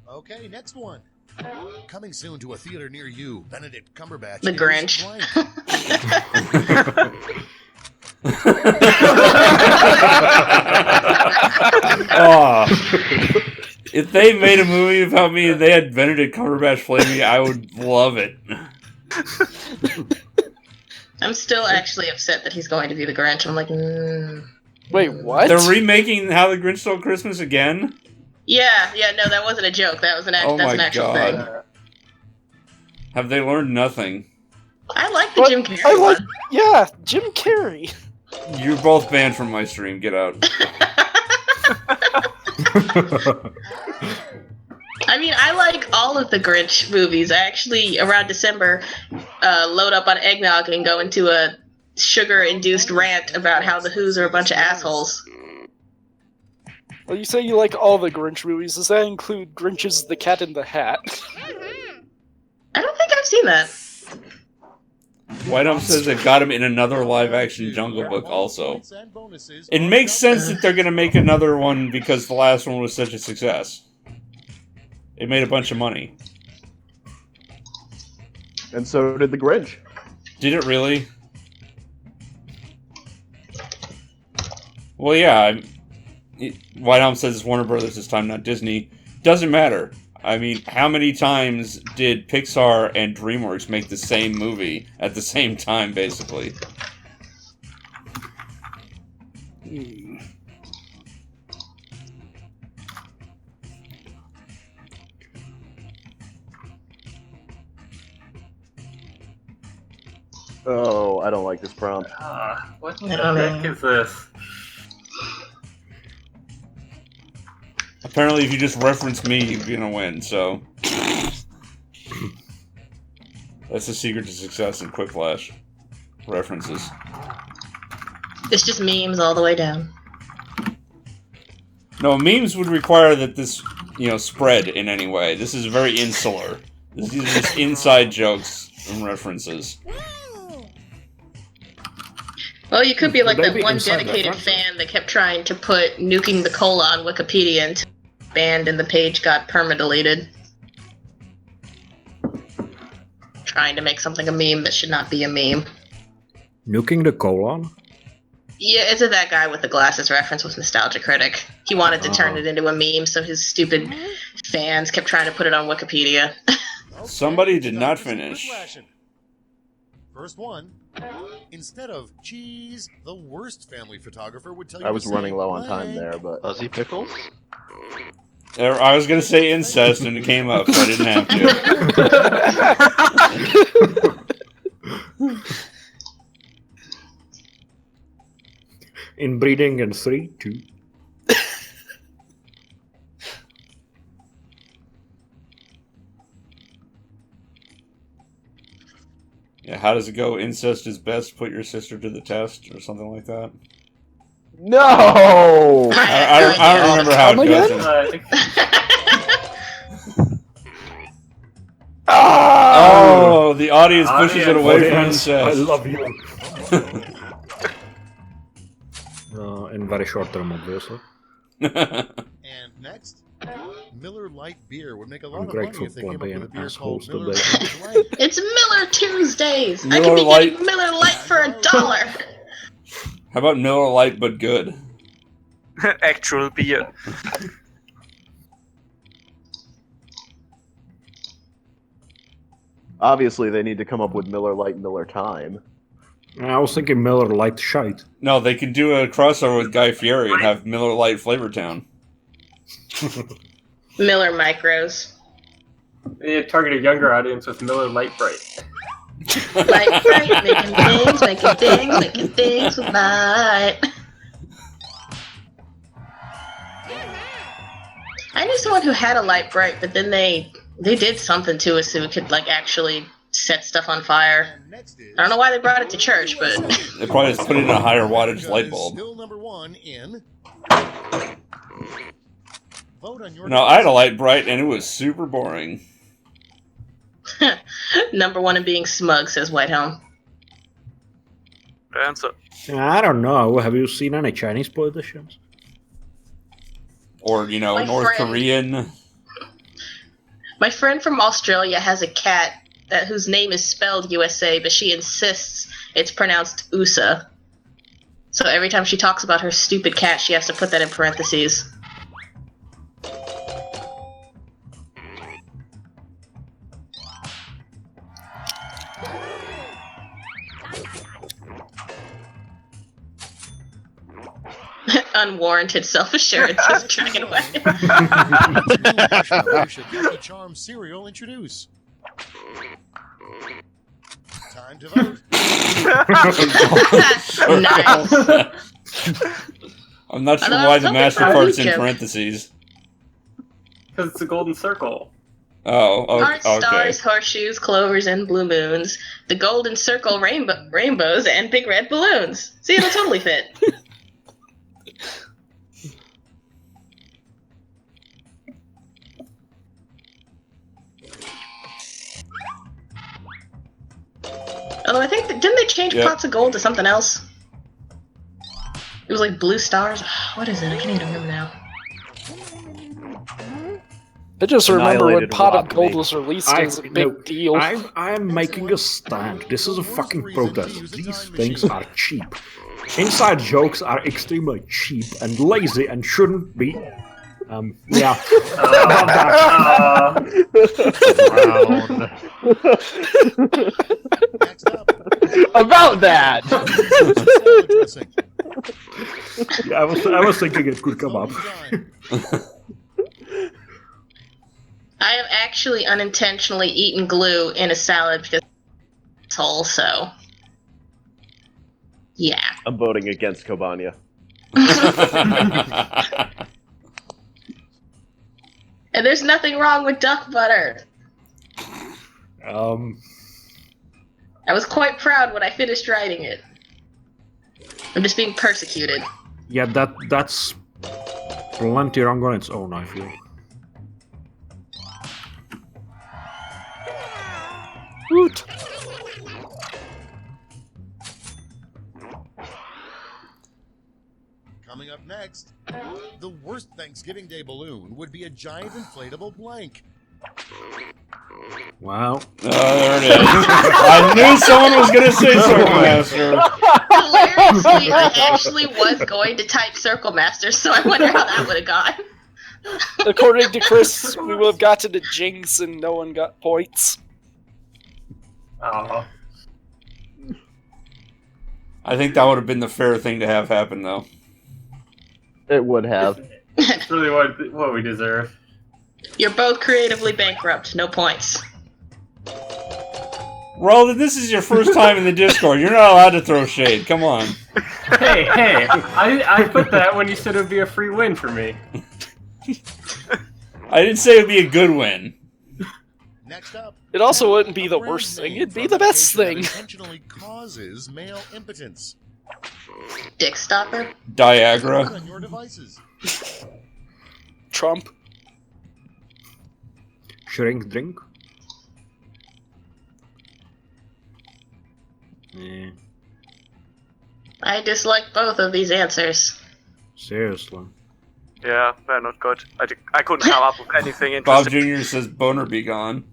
Okay, next one. Coming soon to a theater near you, Benedict Cumberbatch. The Grinch. Oh, if they made a movie about me and they had Benedict Cumberbatch play me, I would love it. I'm still actually upset that he's going to be the Grinch. I'm like, Wait, what? They're remaking How the Grinch Stole Christmas again? Yeah, no, that wasn't a joke. That was an Oh that's my an actual God. thing. Have they learned nothing? I like the Jim Carrey one. Yeah, Jim Carrey. You're both banned from my stream. Get out. I mean, I like all of the Grinch movies. I actually, around December, load up on eggnog and go into a sugar-induced rant about how the Who's are a bunch of assholes. Well, you say you like all the Grinch movies. Does that include Grinch's The Cat in the Hat? I don't think I've seen that. Whitehelm says they've got him in another live-action Jungle Book also. It makes sense that they're going to make another one because the last one was such a success. It made a bunch of money. And so did the Grinch. Did it really? Well, yeah. Whitehelm says it's Warner Brothers this time, not Disney. Doesn't matter. I mean, how many times did Pixar and DreamWorks make the same movie at the same time, basically? Oh, I don't like this prompt. What the heck is this? Apparently, if you just reference me, you're gonna win, so... That's the secret to success in Quick Flash. References. It's just memes all the way down. No, memes would require that this, spread in any way. This is very insular. These are just inside jokes and references. Well, you could be like that one dedicated fan that kept trying to put nuking the cola on Wikipedia until banned and the page got perma-deleted. Trying to make something a meme that should not be a meme. Nuking the colon? Yeah, it's that guy with the glasses reference with Nostalgia Critic. He wanted to turn it into a meme, so his stupid fans kept trying to put it on Wikipedia. Somebody did not finish. First one. Instead of cheese, the worst family photographer would tell you. I was running low on time there, but Fuzzy pickles? I was gonna say incest and it came up, so I didn't have to. Inbreeding in 3, 2. Yeah, how does it go? Incest is best. Put your sister to the test, or something like that. No! I don't remember how it goes. Oh, the audience pushes it away from incest. I love you. In very short term, obviously. And next, Miller Lite beer would make a lot of money if they came up with a beer called Miller Lite. It's Miller Tuesdays. I Miller could be Lite. getting Miller Lite for $1. How about Miller Lite but good? Actual beer. Obviously, they need to come up with Miller Lite, Miller Time. I was thinking Miller Lite shite. No, they can do a crossover with Guy Fieri and have Miller Lite Flavortown. Miller Micros. They target a younger audience with Miller Lite Bright. Light Bright, making things with light. I knew someone who had a Light Bright, but then they did something to it so it could like actually set stuff on fire. I don't know why they brought it to church, but They probably just put it in a higher wattage light bulb. Still number one in. Vote on your No, I had a Light Bright and it was super boring. number one in being smug, says Whitehelm. Answer. I don't know. Have you seen any Chinese politicians? Or, you know, My North friend- Korean. My friend from Australia has a cat whose name is spelled USA, but she insists it's pronounced USA. So every time she talks about her stupid cat, she has to put that in parentheses. Unwarranted self-assurance is dragging away. should Lucky Charms cereal introduce? Time to vote. Nice. I'm not sure Although I why was the hoping master for a part's weak in joke. parentheses. Because it's a golden circle. Oh, Hearts, okay. stars, horseshoes, clovers, and blue moons. The golden circle, rainbows, and big red balloons. See, it'll totally fit. Although I think, didn't they change Yep. pots of gold to something else? It was like blue stars. What is it? I can't even remember now. I just remember when Annihilated Pot of robbed Gold me. was released, it was a big deal. I'm making a stand. This is a fucking protest. These things are cheap. Inside jokes are extremely cheap and lazy and shouldn't be. Yeah. About that. Next up, About that! salad dressing. Yeah, I was thinking it could come up. I have actually unintentionally eaten glue in a salad because it's whole, so. Yeah. I'm voting against Kobania. And there's nothing wrong with duck butter. I was quite proud when I finished writing it. I'm just being persecuted. Yeah, that's plenty wrong on its own, I feel. Woot! Coming up next, the worst Thanksgiving Day balloon would be a giant inflatable blank. Wow. Oh, there it is. I knew someone was going to say Circle Master. Hilariously, I actually was going to type Circle Master, so I wonder how that would have gone. According to Chris, we would have gotten to Jinx and no one got points. Oh. I think that would have been the fair thing to have happen, though. It would have. It's really what we deserve. You're both creatively bankrupt, no points. Well, this is your first time in the Discord. You're not allowed to throw shade. Come on. Hey, I put that when you said it would be a free win for me. I didn't say it would be a good win. Next up, It also wouldn't be the worst thing, it'd be the best thing. Intentionally causes male impotence. Dick stopper. Diagra. On your devices. Trump. Shrink drink. Yeah. I dislike both of these answers. Seriously. Yeah, they're not good. I couldn't come up with anything Bob interesting. Jr. says boner be gone.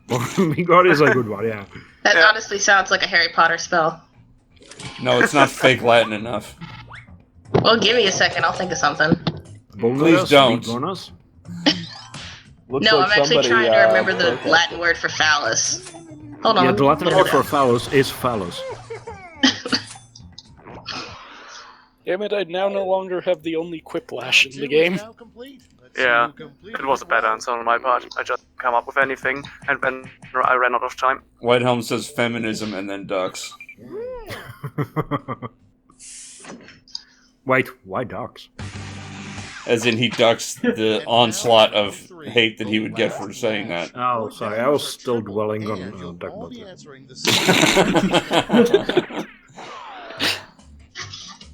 God is a good one, yeah. That honestly sounds like a Harry Potter spell. No, it's not fake Latin enough. Well, give me a second. I'll think of something. Please don't. Looks No, like I'm actually somebody, trying to remember the broke it. Latin word for phallus. Hold on. Yeah, let the me Latin look word it for up. phallus is phallus. Damn it, I now no longer have the only quiplash in the game. Yeah, it was a bad answer on my part. I just come up with anything, and then I ran out of time. Whitehelm says feminism and then ducks. Wait, why ducks? As in, he ducks the onslaught of hate that he would get for saying that. Oh, sorry, I was still dwelling on duck butter.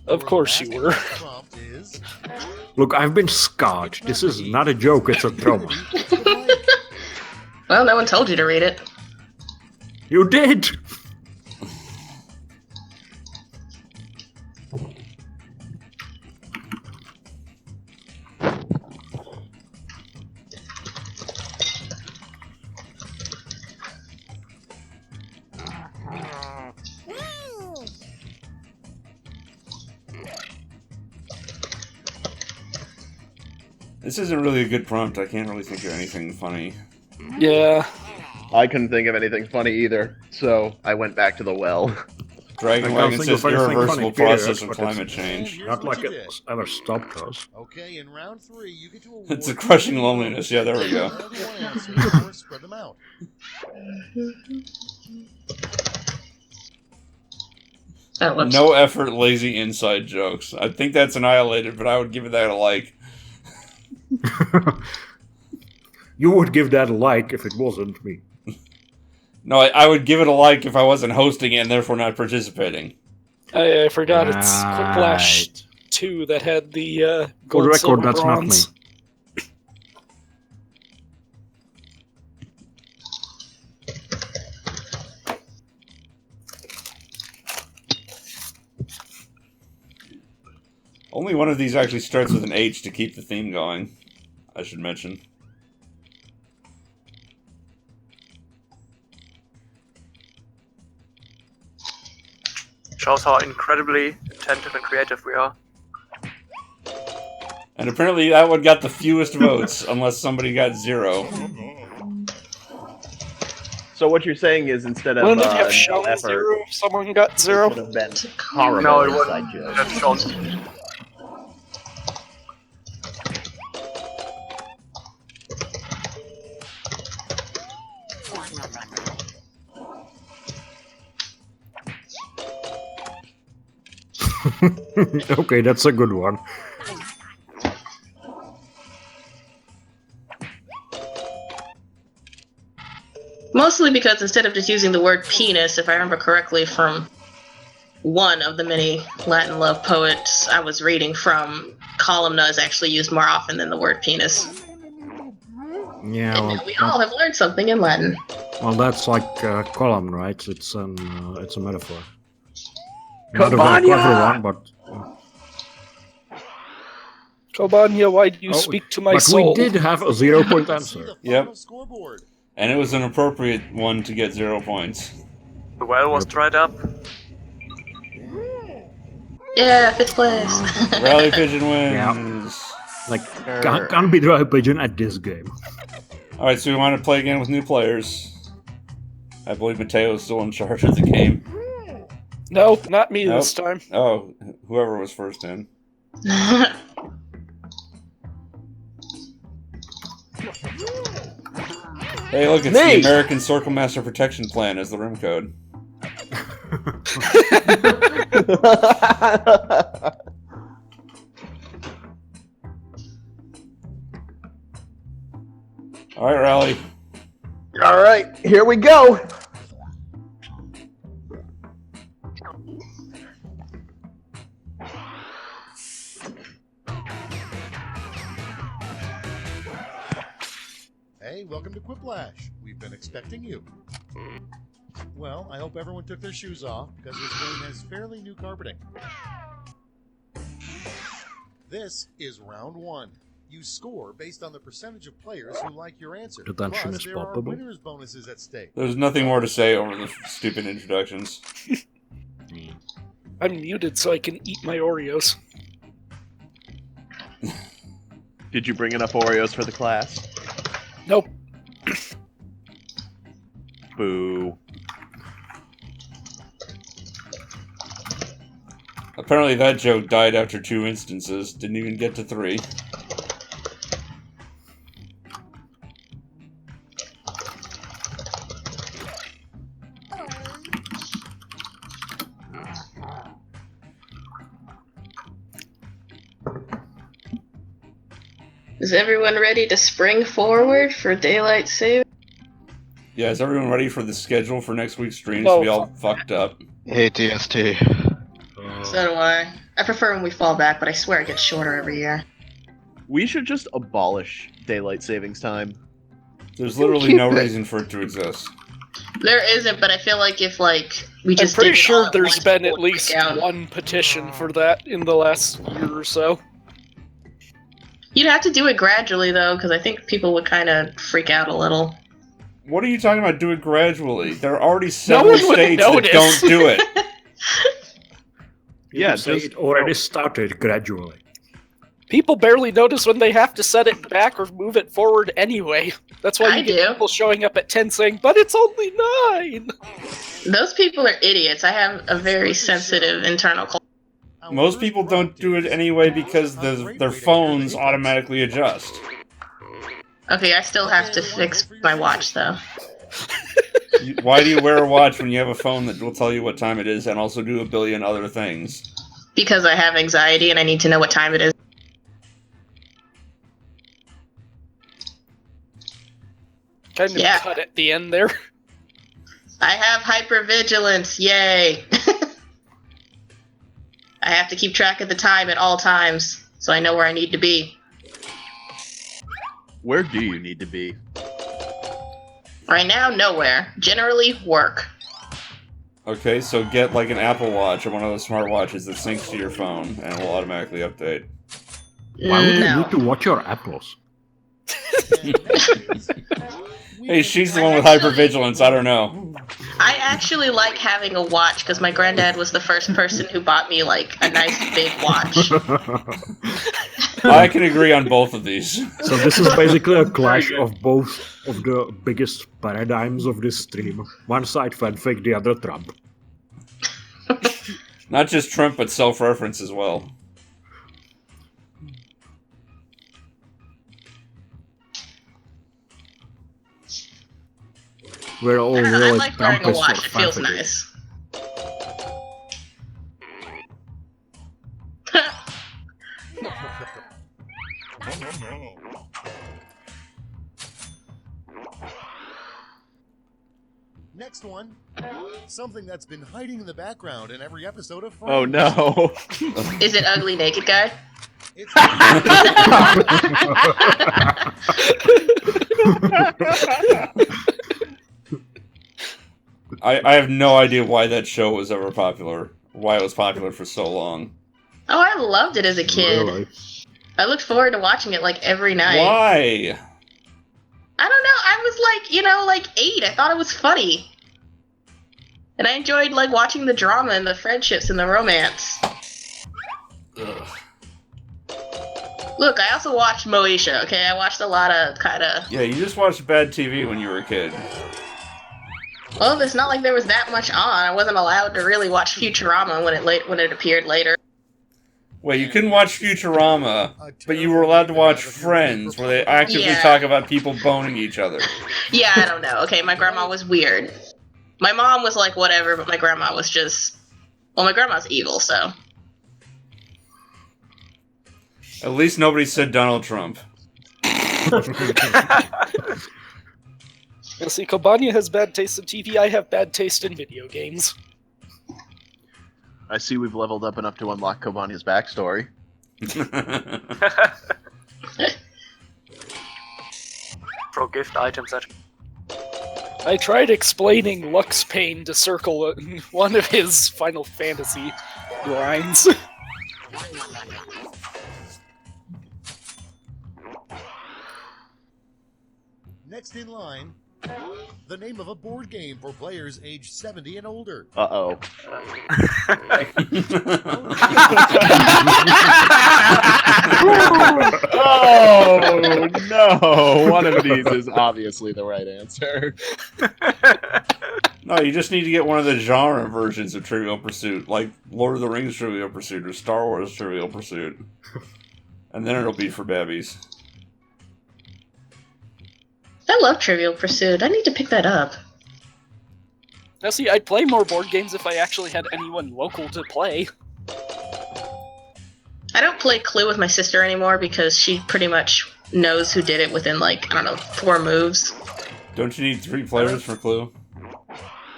Of course you were. Look, I've been scarred. This is not a joke, it's a trauma. Well, no one told you to read it. You did! This isn't really a good prompt. I can't really think of anything funny. Yeah. I couldn't think of anything funny either, so I went back to the well. Dragon Wagon says irreversible process of climate change. Not like it's ever stopped us. Okay, in round 3, you get to It's a crushing loneliness. Yeah, there we go. Spread them out. No effort, lazy inside jokes. I think that's annihilated, but I would give that a like. You would give that a like if it wasn't me. No, I would give it a like if I wasn't hosting it and therefore not participating. I forgot it's Quiplash 2 that had the gold, For the silver, record, that's bronze. not me. Only one of these actually starts with an H to keep the theme going, I should mention. Shows how incredibly attentive and creative we are. And apparently that one got the fewest votes, unless somebody got 0. So what you're saying is instead of Wouldn't it have no shown effort, 0 if someone got 0? it would have been horrible No, it inside wouldn't. joke. That's shown. Okay, that's a good one. Mostly because instead of just using the word penis, if I remember correctly from one of the many Latin love poets I was reading from, columna is actually used more often than the word penis. Yeah, And well, now we all have learned something in Latin. well that's like column, right? It's a metaphor. Not a very Cabana! clever one, but... Kobanya, why do you speak to my but soul? we did have a 0-point answer. Yep. And it was an appropriate one to get 0 points. The well was dried up. Yeah, 5th place. Rally Pigeon wins. Like, can't be dry pigeon at this game. Alright, so we want to play again with new players. I believe Mateo's still in charge of the game. No, not me this time. Oh, whoever was first in. Hey, look, it's the American Circle Master Protection Plan as the room code. Alright, Rally. All right, here we go. Hey, welcome to Quiplash. We've been expecting you. Well, I hope everyone took their shoes off because this game has fairly new carpeting. This is round 1. You score based on the percentage of players who like your answer. Plus, there are winners' bonuses at stake. There's nothing more to say over the stupid introductions. I'm muted so I can eat my Oreos. Did you bring enough Oreos for the class? Nope. Boo. Apparently that joke died after 2 instances. Didn't even get to 3. Is everyone ready to spring forward for daylight saving? Yeah, is everyone ready for the schedule for next week's streams No. to be all fucked up? Hey, TST. So do I. I prefer when we fall back, but I swear it gets shorter every year. We should just abolish daylight savings time. There's literally no reason for it to exist. There isn't, but I feel like if, like, we just I'm pretty did it all sure at there's once, been it at would least break out. one petition for that in the last year or so. You'd have to do it gradually, though, because I think people would kind of freak out a little. What are you talking about? Do it gradually. There are already several one would states that notice. don't do it. Yeah, it already started gradually. People barely notice when they have to set it back or move it forward anyway. That's why you get people showing up at 10 saying, but it's only 9! Those people are idiots. I have a very sensitive internal clock. Most people don't do it anyway because their phones automatically adjust. Okay, I still have to fix my watch, though. Why do you wear a watch when you have a phone that will tell you what time it is and also do a billion other things? Because I have anxiety and I need to know what time it is. Kind of cut at the end there. I have hypervigilance, yay! I have to keep track of the time at all times, so I know where I need to be. Where do you need to be? Right now, nowhere. Generally, work. Okay, so get like an Apple Watch or one of those smart watches that syncs to your phone and it will automatically update. Why would you need to watch your apples? Hey, she's the one with hypervigilance, I don't know. I actually like having a watch because my granddad was the first person who bought me like a nice big watch. I can agree on both of these. So this is basically a clash of both of the biggest paradigms of this stream. One side fanfic, the other Trump. Not just Trump, but self-reference as well. We're all I really like wearing a Trumpist watch. for It feels fanfic. nice. Next one. Something that's been hiding in the background in every episode of Oh Friends. no. Is it ugly naked guy? It's I have no idea why that show was ever popular. Why it was popular for so long. Oh, I loved it as a kid. Really? I looked forward to watching it like every night. Why? I don't know. I was like, like 8. I thought it was funny. And I enjoyed like watching the drama and the friendships and the romance. Ugh. Look, I also watched Moesha, okay? I watched a lot of kind of... Yeah, you just watched bad TV when you were a kid. Well, it's not like there was that much on. I wasn't allowed to really watch Futurama when it appeared later. Wait, you couldn't watch Futurama, but you were allowed to watch Friends, where they actively Yeah. talk about people boning each other. Yeah, I don't know. Okay, my grandma was weird. My mom was like, whatever, but my grandma was just... Well, my grandma's evil, so... At least nobody said Donald Trump. Now, see, Kobanya has bad taste in TV, I have bad taste in video games. I see we've leveled up enough to unlock Kobanya's backstory. Pro gift items that. I tried explaining Lux Pain to Circle in one of his Final Fantasy grinds. Next in line, the name of a board game for players aged 70 and older. Uh-oh. Oh, no! One of these is obviously the right answer. No, you just need to get one of the genre versions of Trivial Pursuit, like Lord of the Rings Trivial Pursuit or Star Wars Trivial Pursuit. And then it'll be for babbies. I love Trivial Pursuit. I need to pick that up. Now see, I'd play more board games if I actually had anyone local to play. I don't play Clue with my sister anymore because she pretty much knows who did it within, like, I don't know, 4 moves. Don't you need 3 players for Clue?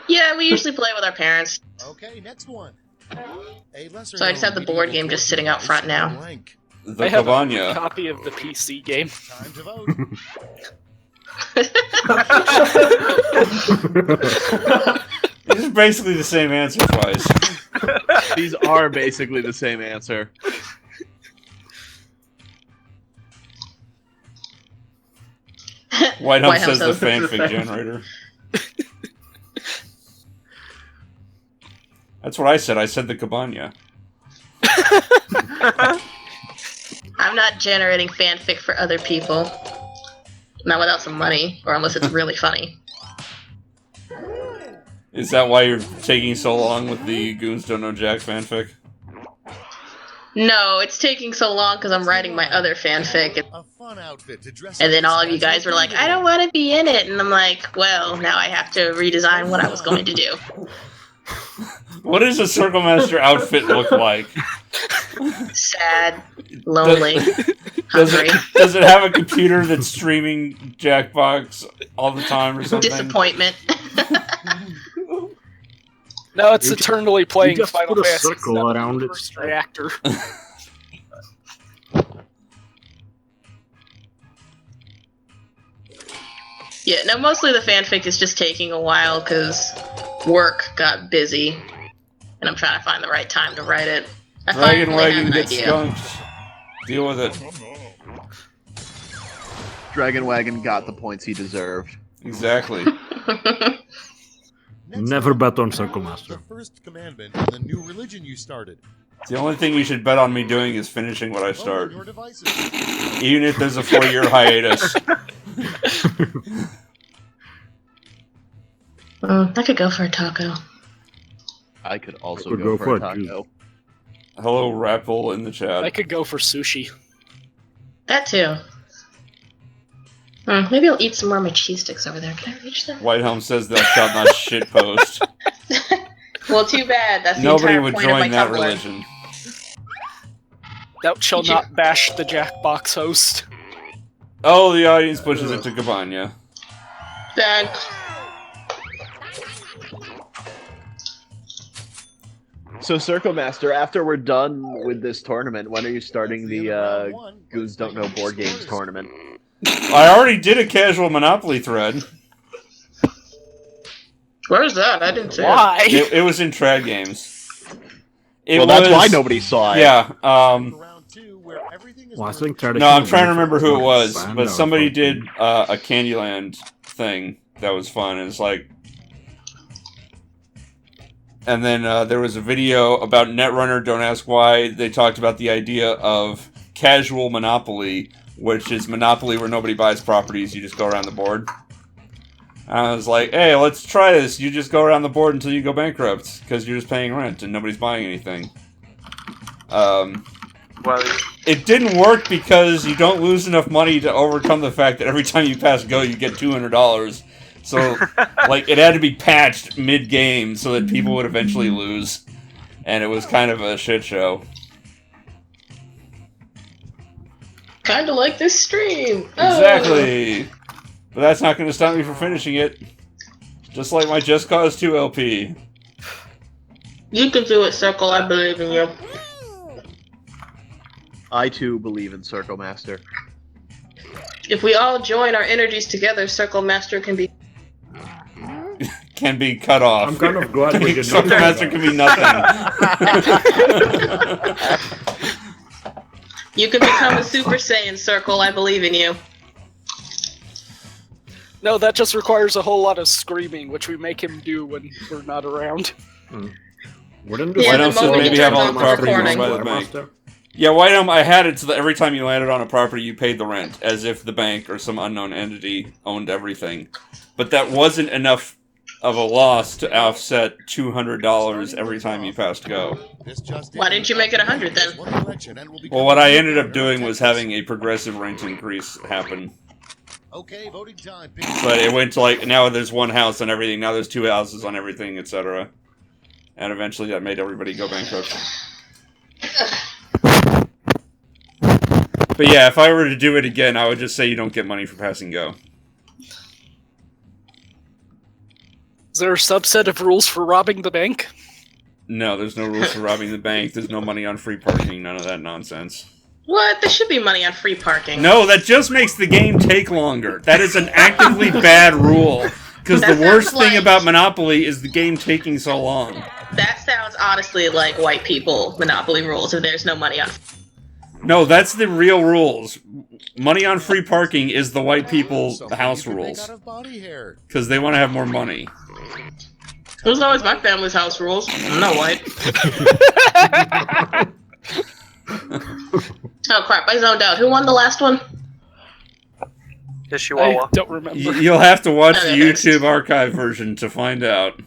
Yeah, we usually play with our parents. Okay, next one. So I just have the board game just sitting out front now. The I have Kobanya. a copy of the PC game. Time to vote. This is basically the same answer twice. These are basically the same answer. Whitehelm says the fanfic generator. That's what I said. I said the Kobanya. I'm not generating fanfic for other people. Not without some money, or unless it's really funny. Is that why you're taking so long with the Goons Don't Know Jack fanfic? No, it's taking so long because I'm writing my other fanfic. A fun outfit to dress And then up all of you as guys were like, I don't want to be in it. And I'm like, well, now I have to redesign what I was going to do. What does a Circle Master outfit look like? Sad, lonely, Does hungry. it have a computer that's streaming Jackbox all the time or something? Disappointment. No, it's eternally playing just Final put a Fantasy circle VII around it. First Reactor. Yeah, no, mostly the fanfic is just taking a while because work got busy. And I'm trying to find the right time to write it. I Dragon finally have Wagon an gets idea. skunked. Deal with it. Dragon Wagon got the points he deserved. Exactly. Never bet on Circle Master. The first commandment in the new religion you started. The only thing you should bet on me doing is finishing what I Vote on start. your devices. Even if there's a 4-year hiatus. I could go for a taco. I could also Could go go for a for it, taco. Hello, Rapple in the chat. I could go for sushi. That too. Maybe I'll eat some more of my cheese sticks over there. Can I reach them? Whitehelm says thou shalt not shitpost. Well, too bad. That's the Nobody entire would point of my join that Tumblr. religion. Thou shalt not bash the Jackbox host. Oh, the audience pushes it to Kobanya. Thanks. So, Circle Master, after we're done with this tournament, when are you starting the Goons Don't Know Board Games tournament? I already did a casual Monopoly thread. Where's that? I didn't see Why? It was in Trad Games. Well, that's why nobody saw it. Yeah, Well, I think Trad no, I'm trying to remember who it was, but somebody did a Candyland thing that was fun. It's like, and then there was a video about Netrunner. Don't ask why. They talked about the idea of casual Monopoly, which is Monopoly where nobody buys properties. You just go around the board. And I was like, hey, let's try this. You just go around the board until you go bankrupt because you're just paying rent and nobody's buying anything. Well, it didn't work because you don't lose enough money to overcome the fact that every time you pass go, you get $200. So, like, it had to be patched mid-game so that people would eventually lose. And it was kind of a shit show. Kinda like this stream. Exactly. But that's not going to stop me from finishing it. Just like my Just Cause 2 LP. You can do it, Circle. I believe in you. I too believe in Circle Master. If we all join our energies together, Circle Master can be... Can be cut off. I'm kind of glad we did Circle Master can be nothing. You can become a Super Saiyan, Circle. I believe in you. No, that just requires a whole lot of screaming, which we make him do when we're not around. Why don't you maybe have all the property owned by the bank? Yeah, why don't I had it so that every time you landed on a property, you paid the rent, as if the bank or some unknown entity owned everything. But that wasn't enough of a loss to offset $200 every time you passed go. Why didn't you make it 100 then? Well, what I ended up doing was having a progressive rent increase happen. Okay, voting time. But it went to like, now there's one house on everything, now there's 2 houses on everything, etc. And eventually that made everybody go bankrupt. But yeah, if I were to do it again, I would just say you don't get money for passing go. Is there a subset of rules for robbing the bank? No, there's no rules for robbing the bank. There's no money on free parking. None of that nonsense. What? There should be money on free parking. No, that just makes the game take longer. That is an actively bad rule. Because the worst thing about Monopoly is the game taking so long. That sounds honestly like white people Monopoly rules if there's no money on. No, that's the real rules. Money on free parking is the white people's house rules. Because they want to have more money. It was always my family's house rules. I'm not white. Oh crap, I zoned out. Who won the last one? The Chihuahua. I don't remember. You'll have to watch the YouTube archive version to find out.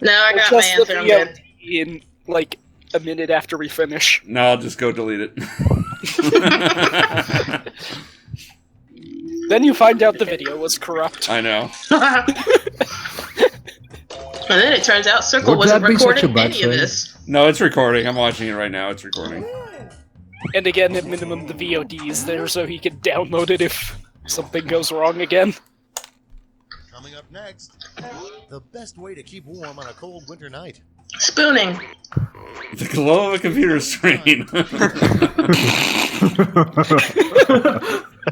No, I got my answer. I'm good. In like a minute after we finish. No, I'll just go delete it. Then you find out the video was corrupt. I know. And then it turns out Circle wasn't recording any of this. No, it's recording. I'm watching it right now. It's recording. And again, at minimum, the VOD is there so he can download it if something goes wrong again. Coming up next, the best way to keep warm on a cold winter night. Spooning. The glow of a computer screen.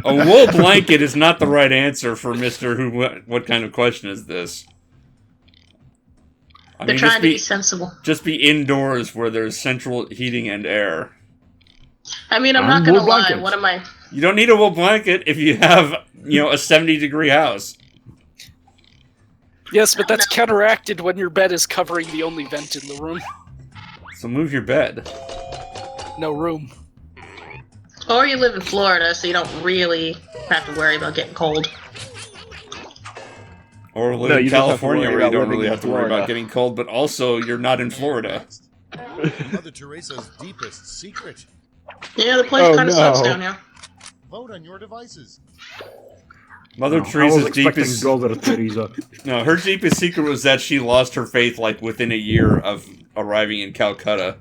A wool blanket is not the right answer for Mr. Who. What kind of question is this? I They're mean, trying to be sensible. Just be indoors where there's central heating and air. I mean, I'm not gonna lie. What am I? You don't need a wool blanket if you have, you know, a 70-degree house. Yes, but that's counteracted when your bed is covering the only vent in the room. So move your bed. No room. Or you live in Florida, so you don't really have to worry about getting cold. Or live in California where you don't really have to worry about getting cold, but also you're not in Florida. Mother Teresa's deepest secret. Yeah, the place kind of sucks down here. Vote on your devices. Mother Teresa's deepest... No, her deepest secret was that she lost her faith, like, within a year of arriving in Calcutta.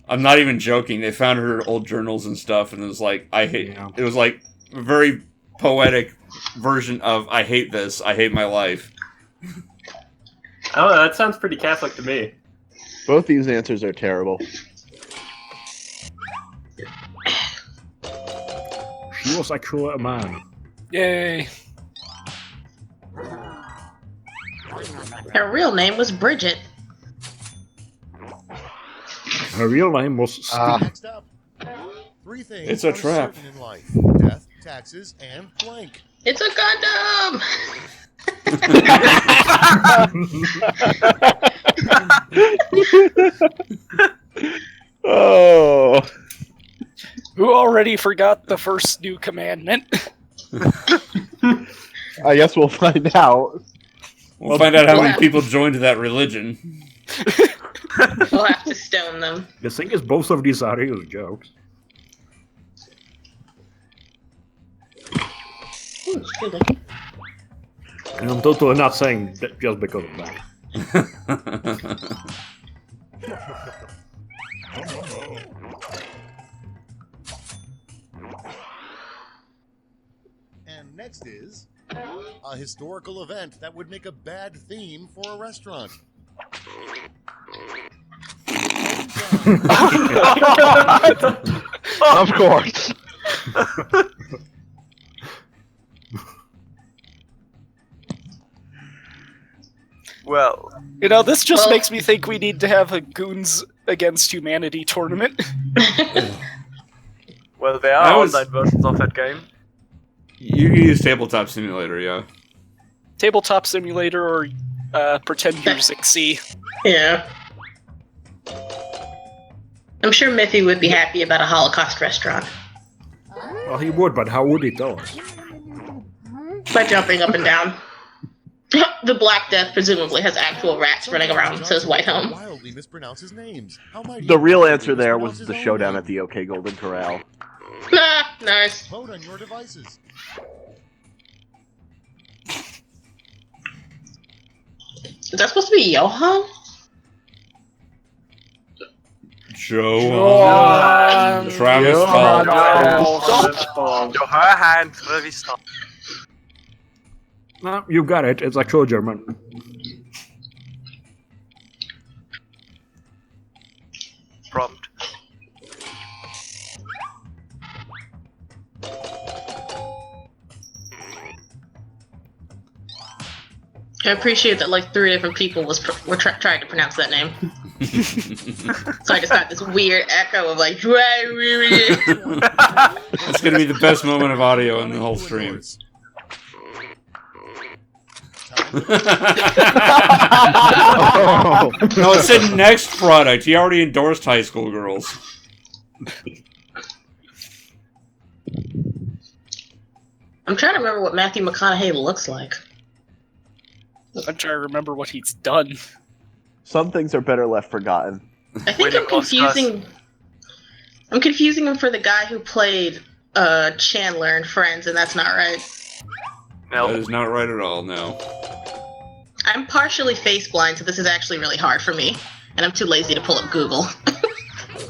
I'm not even joking. They found her old journals and stuff, and it was like, I hate... Yeah. It was like a very poetic version of, I hate this, I hate my life. I don't know, that sounds pretty Catholic to me. Both these answers are terrible. She was actually a man. Yay. Her real name was Bridget. Her real name was Steve. Next up, 3 things it's a trap. in life: death, taxes, and blank. It's a Gundam! Oh. Who already forgot the first new commandment? I guess we'll find out. We'll find out how many people joined that religion. We'll have to stone them. The thing is, both of these are real jokes. And I'm totally not saying that just because of that. And And next is a historical event that would make a bad theme for a restaurant. Of course. Well, You know, this just makes me think we need to have a Goons Against Humanity tournament. well, there are online versions of that game. You can use Tabletop Simulator, yeah. Tabletop Simulator or Pretend You're Zixi. Yeah. I'm sure Miffy would be happy about a Holocaust restaurant. Well, he would, but how would he tell us? By jumping up and down. The Black Death presumably has actual rats running around and says White Home. Wildly mispronounces names. How might The real answer there was the showdown at the OK Golden Corral. Ah, nice. Vote on your devices. Is that supposed to be Johan? Johan. Travis Johan, really stop. No, you got it. It's actual German. Prompt. I appreciate that like 3 different people were trying to pronounce that name. So I just got this weird echo of like. That's gonna be the best moment of audio in the whole stream. No, it said next product. He already endorsed High School Girls. I'm trying to remember what Matthew McConaughey looks like. I'm trying to remember what he's done. Some things are better left forgotten. I think I'm confusing. I'm confusing him for the guy who played Chandler in Friends, and that's not right. No. That is not right at all, no. I'm partially face blind, so this is actually really hard for me, and I'm too lazy to pull up Google.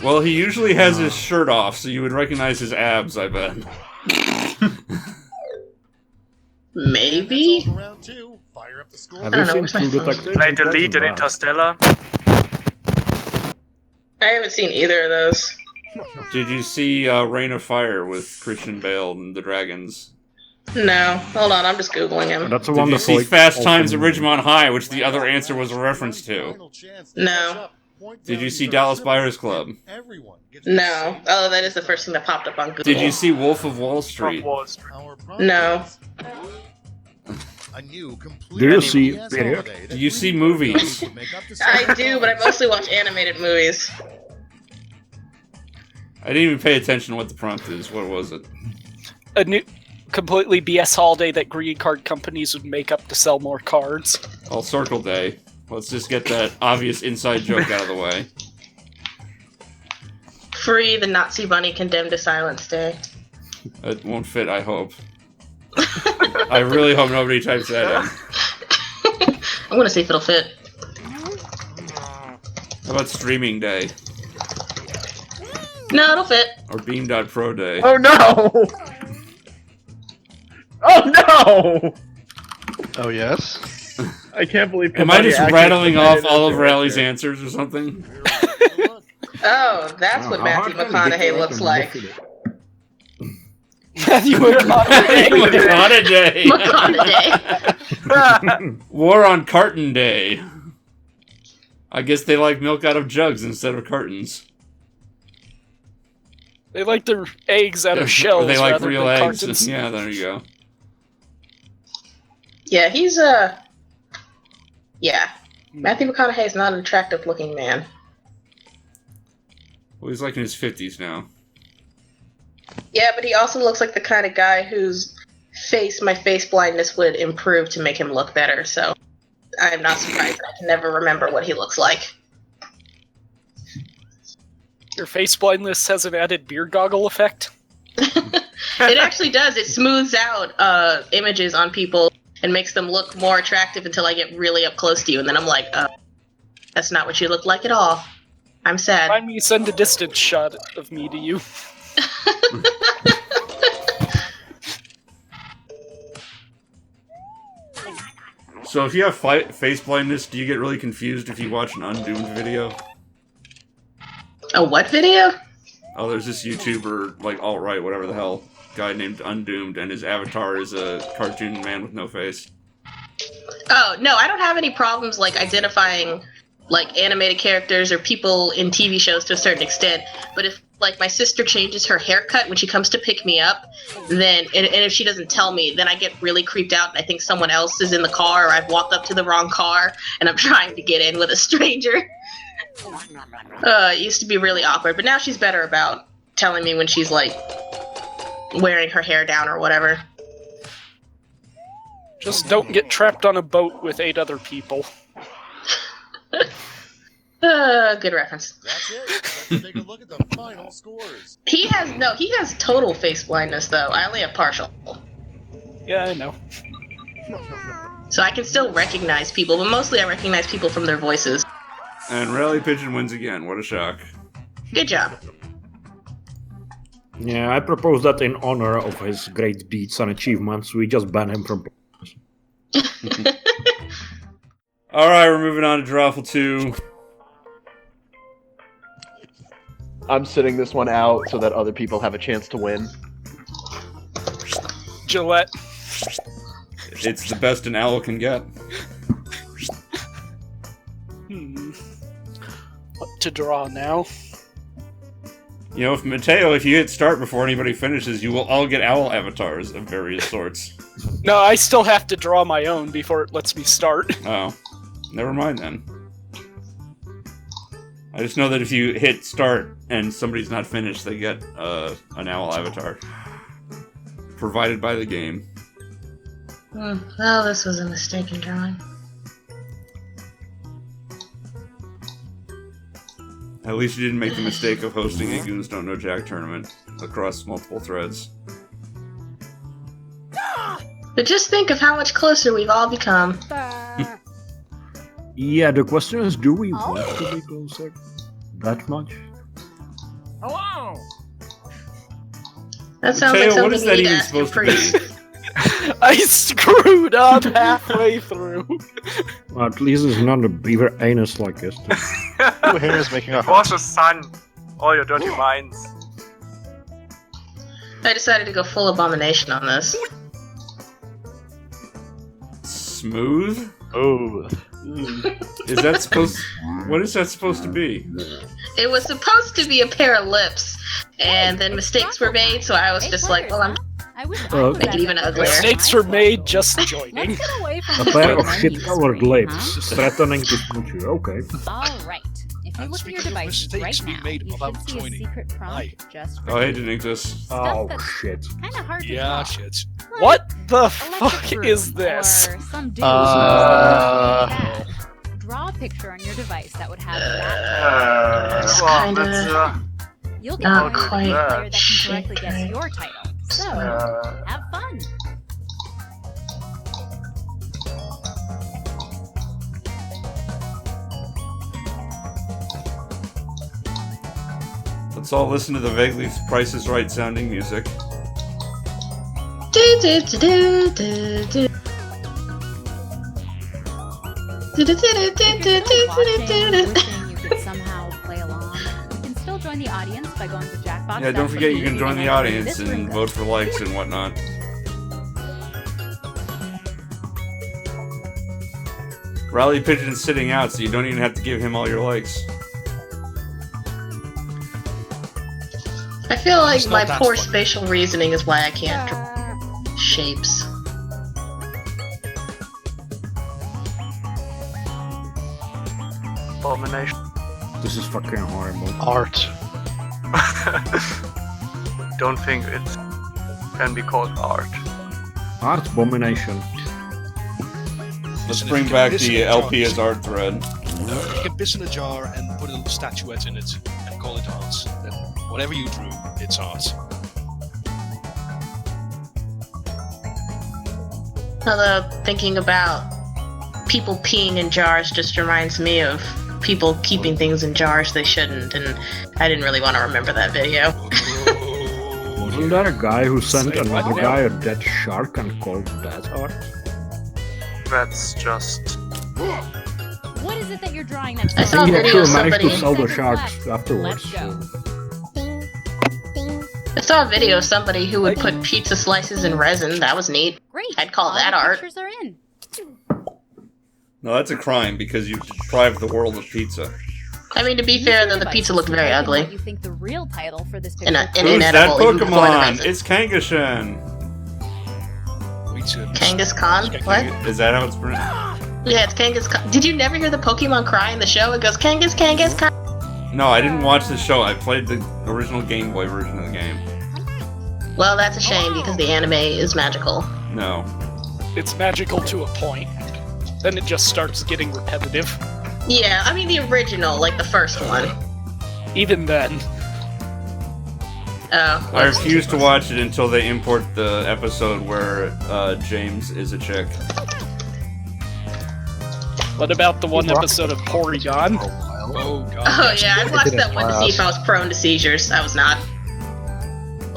Well, he usually has his shirt off, so you would recognize his abs, I bet. Maybe? Round 2. Fire up the score. Have you seen True Detective? Played the lead in Interstellar. I haven't seen either of those. Did you see Reign of Fire with Christian Bale and the Dragons? No. Hold on, I'm just Googling him. That's a Did you wonderful. see Fast Times at Ridgemont High, which the other answer was a reference to? No. Did you see Dallas Buyers Club? No. Oh, that is the first thing that popped up on Google. Did you see Wolf of Wall Street? No. Do you see video? Do you see movies? I do, but I mostly watch animated movies. I didn't even pay attention to what the prompt is. What was it? A new, completely BS holiday that greeting card companies would make up to sell more cards. Oh, Circle Day. Let's just get that obvious inside joke out of the way. Free the Nazi bunny condemned to silence day. It won't fit, I hope. I really hope nobody types that in. I'm gonna see if it'll fit. How about Streaming Day? No, it'll fit. Or Beam.Pro Day? Oh no! Oh no! Oh yes? I can't believe. Am I just rattling off all of Rally's answers or something? Oh, that's what Matthew McConaughey looks like. Matthew McConaughey. McConaughey. War on Carton Day. I guess they like milk out of jugs instead of cartons. They like their eggs out of shells. They like rather real than eggs. cartons. Yeah, there you go. Yeah, he's yeah. Matthew McConaughey is not an attractive looking man. Well, he's like in his 50s now. Yeah, but he also looks like the kind of guy whose my face blindness would improve to make him look better, so I'm not surprised I can never remember what he looks like. Your face blindness has an added beer goggle effect? It actually does. It smooths out images on people and makes them look more attractive until I get really up close to you, and then I'm like, that's not what you look like at all. I'm sad. Remind me, send a distance shot of me to you. So if you have face blindness, do you get really confused if you watch an Undoomed video? A what video? Oh, there's this YouTuber, like alt-right, whatever the hell, guy named Undoomed, and his avatar is a cartoon man with no face. Oh, no, I don't have any problems, like, identifying, like, animated characters or people in TV shows to a certain extent, but if, like, my sister changes her haircut when she comes to pick me up, then, and if she doesn't tell me, then I get really creeped out, and I think someone else is in the car, or I've walked up to the wrong car, and I'm trying to get in with a stranger. It used to be really awkward, but now she's better about telling me when she's, like, wearing her hair down or whatever. Just don't get trapped on a boat with 8 other people. Good reference. That's it. Let's take a look at the final scores. He has total face blindness, though. I only have partial. Yeah, I know. So I can still recognize people, but mostly I recognize people from their voices. And Rally Pigeon wins again. What a shock. Good job. Yeah, I propose that in honor of his great deeds and achievements, we just ban him from... Alright, we're moving on to Drawful 2. I'm sitting this one out so that other people have a chance to win. Gillette. It's the best an owl can get. What to draw now? You know, if you hit start before anybody finishes, you will all get owl avatars of various sorts. No, I still have to draw my own before it lets me start. Oh. Never mind then. I just know that if you hit start and somebody's not finished, they get an owl avatar. Provided by the game. Well, this was a mistaken drawing. At least you didn't make the mistake of hosting a Goons Don't Know Jack tournament across multiple threads. But just think of how much closer we've all become. Yeah, the question is, do we want to be closer? That much? Hello! That sounds like something what is that you need even to ask your supposed to be? I screwed up halfway through. Well, at least it's not a beaver anus like this. Who here is making a What's the sun? All your dirty minds. I decided to go full abomination on this. Smooth? Oh. Is that supposed... What is that supposed to be? It was supposed to be a pair of lips, and then mistakes were made, so I was just like, well, I'm make it even uglier. Mistakes were made just joining. A pair of shit-colored lips threatening to punch you. Okay. Alright. If you look at your device right now, you should see a secret prompt just for Oh, hey, Denictus. Oh, shit. Kinda hard to draw. Shit. What the fuck is this? Or some dude draw a picture on your device that would have that It's title. kinda You'll get not one with quite a player that can shit correctly guess right. your title. So, have fun. Let's all listen to the vaguely Price is Right sounding music. do do do do do do. Do do do do do do do do do. Wishing you could somehow play along. You can still join the audience by going to Jackbox. Yeah, don't forget you can join the audience and vote for likes and whatnot. Rally Pigeon's sitting out, so you don't even have to give him all your likes. I feel like my poor spatial reasoning is why I can't draw shapes. Abomination. This is fucking horrible. Art. Don't think it can be called art. Art abomination. Let's bring back the LP as art thread. You can piss in a jar and put a little statuette in it and call it art. Then whatever you drew, it's art. Although thinking about people peeing in jars just reminds me of people keeping things in jars they shouldn't, and I didn't really want to remember that video. Wasn't there a guy who sent another guy a dead shark and called that art? that's just... What is it that you're drawing that's I saw a He video of actually managed to somebody. sell the sharks afterwards. Let's go. I saw a video of somebody who would put pizza slices in resin. That was neat. Great. I'd call All that the art. pictures are in. No, that's a crime because you've deprived the world of pizza. I mean, to be fair, though, the pizza looked very ugly. You think the real title for this And picture? an Who's that inedible even before the Pokemon? resin. It's Kangaskhan. Kangaskhan? What? Is that how it's pronounced? Yeah, it's Kangaskhan. Did you never hear the Pokemon cry in the show? It goes Kangaskhan. No, I didn't watch the show. I played the original Game Boy version of the game. Well, that's a shame because the anime is magical. No. It's magical to a point. Then it just starts getting repetitive. Yeah, I mean the original, like the first one. Even then. Oh. I refuse to watch it until they import the episode where James is a chick. What about the one episode of Porygon? Oh god. Oh yeah, I watched that one to see if I was prone to seizures. I was not.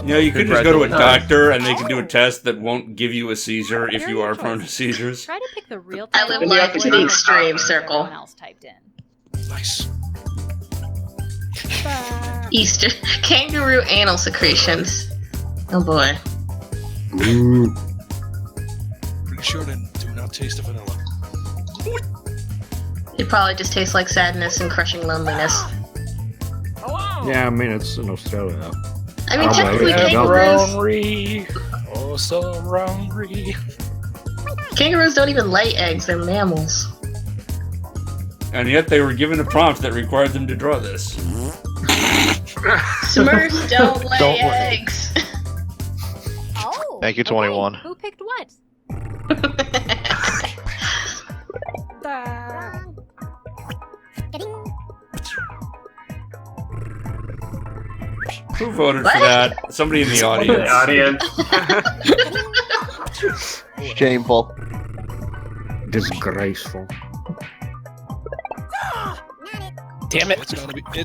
You know, you could just go to a doctor and they can do a test that won't give you a seizure if you are prone to seizures. Try to pick the real I title. live life to the extreme, Circle. Everyone else typed in. Nice. Easter. Kangaroo anal secretions. Oh boy. Pretty sure they do not taste the vanilla. It probably just tastes like sadness and crushing loneliness. Yeah, I mean, it's in Australia. I mean, Oh, technically yeah, kangaroos... Oh, so hungry. Kangaroos don't even lay eggs, they're mammals. And yet they were given a prompt that required them to draw this. Smurfs don't lay Don't lay. eggs. Oh. Thank you, 21. Who picked what? Who voted What? for that? Somebody in the audience. Shameful. Disgraceful. Damn it. It's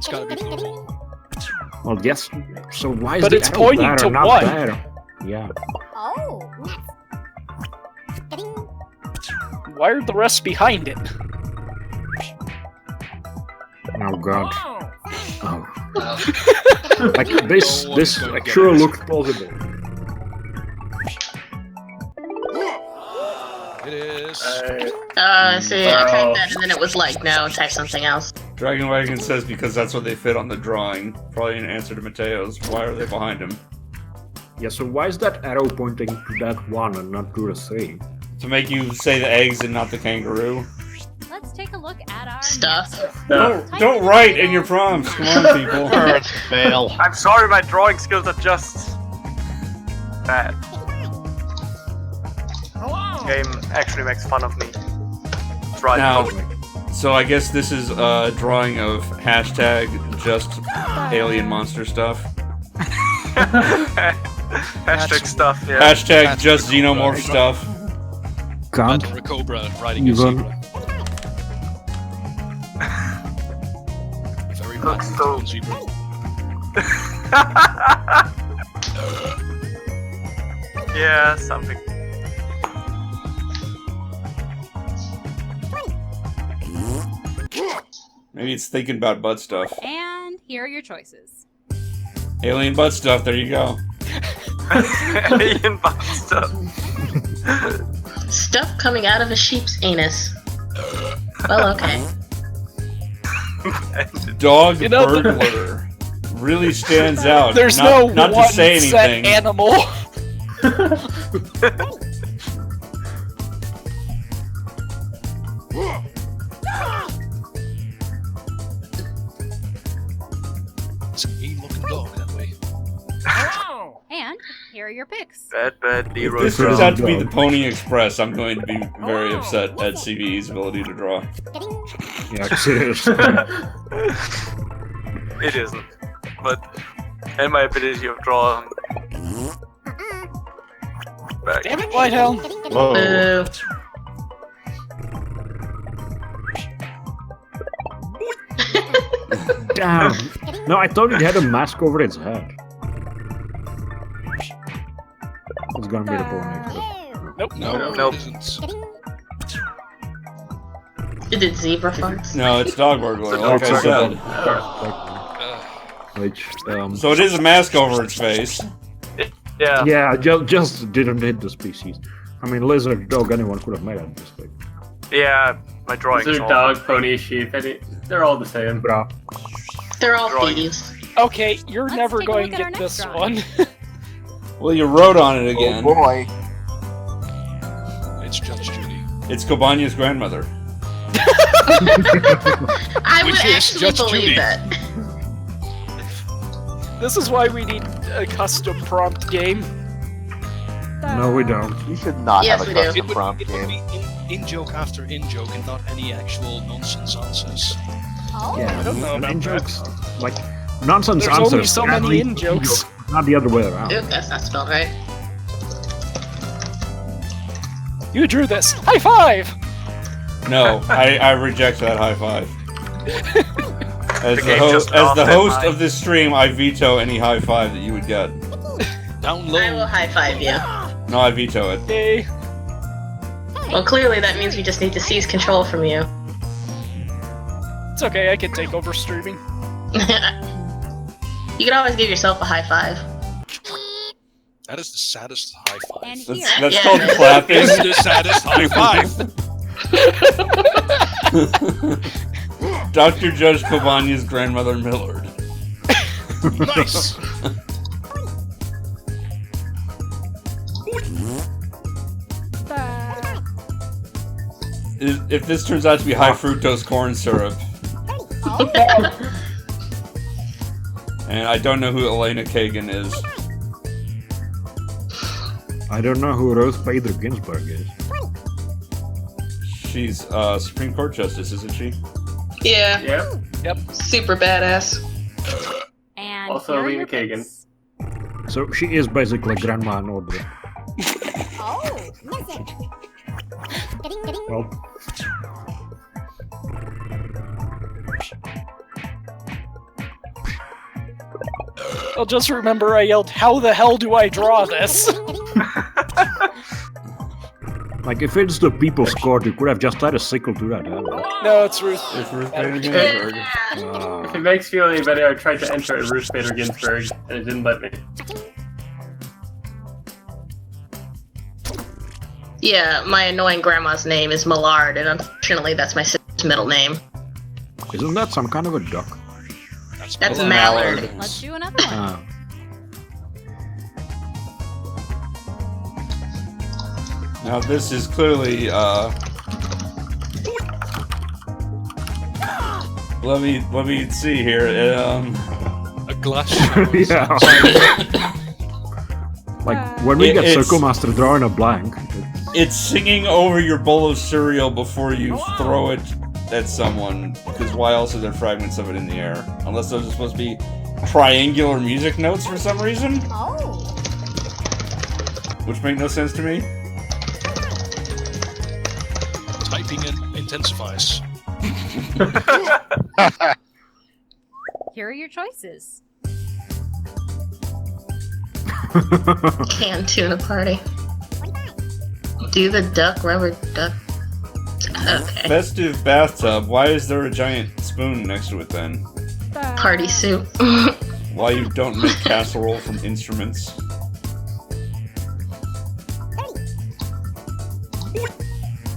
gotta be purple. Well, yes. So why is But the it's arrow pointing there to and not what? there? Yeah. Oh. Why are the rest behind it? Oh god. Oh. Like this sure looks plausible. It is. See, I typed that and then it was like, no, type something else. Dragon Wagon says because that's what they fit on the drawing. Probably an answer to Mateo's. Why are they behind him? Yeah, so why is that arrow pointing to that one and not to the three? To make you say the eggs and not the kangaroo? Let's take a look at our Stuff. Don't write in your prompts. Come on, people. Fail. I'm sorry, my drawing skills are just... bad. This game actually makes fun of me. It's right. Now, so I guess this is a drawing of hashtag just alien monster stuff. Hashtag stuff, yeah. Hashtag just xenomorph stuff. Can't A cobra riding a even. zebra. Very Looks bad so- zebra. Yeah, something. Maybe it's thinking about butt stuff. And here are your choices. Alien butt stuff, there you go. Alien butt stuff. Stuff coming out of a sheep's anus. Well, okay. Dog You know, burglar really stands out. There's not no to one say set anything. animal. It's an mean-looking dog that way. And here are your picks. Bad If Nero this turns draw. out to be the Pony Express, I'm going to be very upset at CVE's ability to draw. Yeah, seriously. It isn't. But, and my ability of drawing. Back. Damn it, Whitehelm. Whoa. Boo. Damn. No, I thought it had a mask over its head. It's gonna be the pony. Nope. No, Nope. it isn't. Is it zebra farts? No, it's dog burglar, like I said. So it is a mask over its face. Yeah. Yeah, just didn't hit the species. I mean, lizard, dog, anyone could have made it this way. Yeah, my drawing. Lizard, dog, pony, sheep, they're all the same. Bro. They're all thieves. Okay, you're never going to get this one. Well, you wrote on it again. Oh boy. It's Judge Judy. It's Kobanya's grandmother. I would Which is actually Judge believe Judy. that. This is why we need a custom prompt game. No, we don't. You should not Yes, have a we do. custom prompt It would game. be in-joke after in-joke and not any actual nonsense answers. Oh. Yeah, I don't know about in-jokes, like, nonsense There's answers. only so many only in-jokes. Not the other way around. Oop, that's not spelled right. You drew this. High five! No, I reject that high five. As The the game host, just off that high. of this stream, I veto any high five that you would get. Down low. I will high five you. No, I veto it. Hey. Well, clearly that means we just need to seize control from you. It's okay, I can take over streaming. You can always give yourself a high five. That is the saddest high five. And That's, here. that's Yeah. called clapping. It's the saddest high five. Dr. Judge Kobanya's grandmother Millard. Nice. If this turns out to be high fructose corn syrup, and I don't know who Elena Kagan is. I don't know who Ruth Bader Ginsburg is. She's Supreme Court Justice, isn't she? Yeah. Yep. Super badass. And Also here are Alina your Kagan. picks. So she is basically Grandma in order. Oh. Well, I'll just remember I yelled, "How the hell do I draw this?" like if it's the People's Court, you could have just tied a sickle to that. No, it's Ruth. It's Ruth Bader Ginsburg. If it makes you feel any better, I tried to enter Ruth Bader Ginsburg, and it didn't let me. Yeah, my annoying grandma's name is Millard, and unfortunately that's my sister's middle name. Isn't that some kind of a duck? That's Mallard. Let's do another one. Now this is clearly let me see here. A glass. Yeah. Like when we get it's- Circle Master drawing a blank. It's singing over your bowl of cereal before you throw it at someone, because why else are there fragments of it in the air? Unless those are supposed to be triangular music notes for some reason? Oh. Which make no sense to me. Typing intensifies. Here are your choices. Canned tuna party. Do the duck rubber duck. Okay. Festive bathtub. Why is there a giant spoon next to it then? Party soup. Why you don't make casserole from instruments?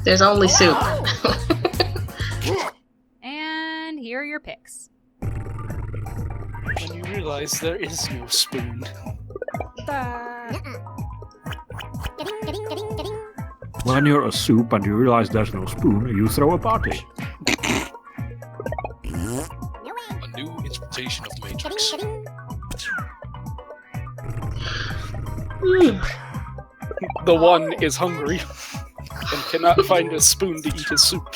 There's only soup. And here are your picks. When you realize there is no spoon. When you're a soup and you realize there's no spoon, you throw a party. A new interpretation of the Matrix. The one is hungry and cannot find a spoon to eat his soup.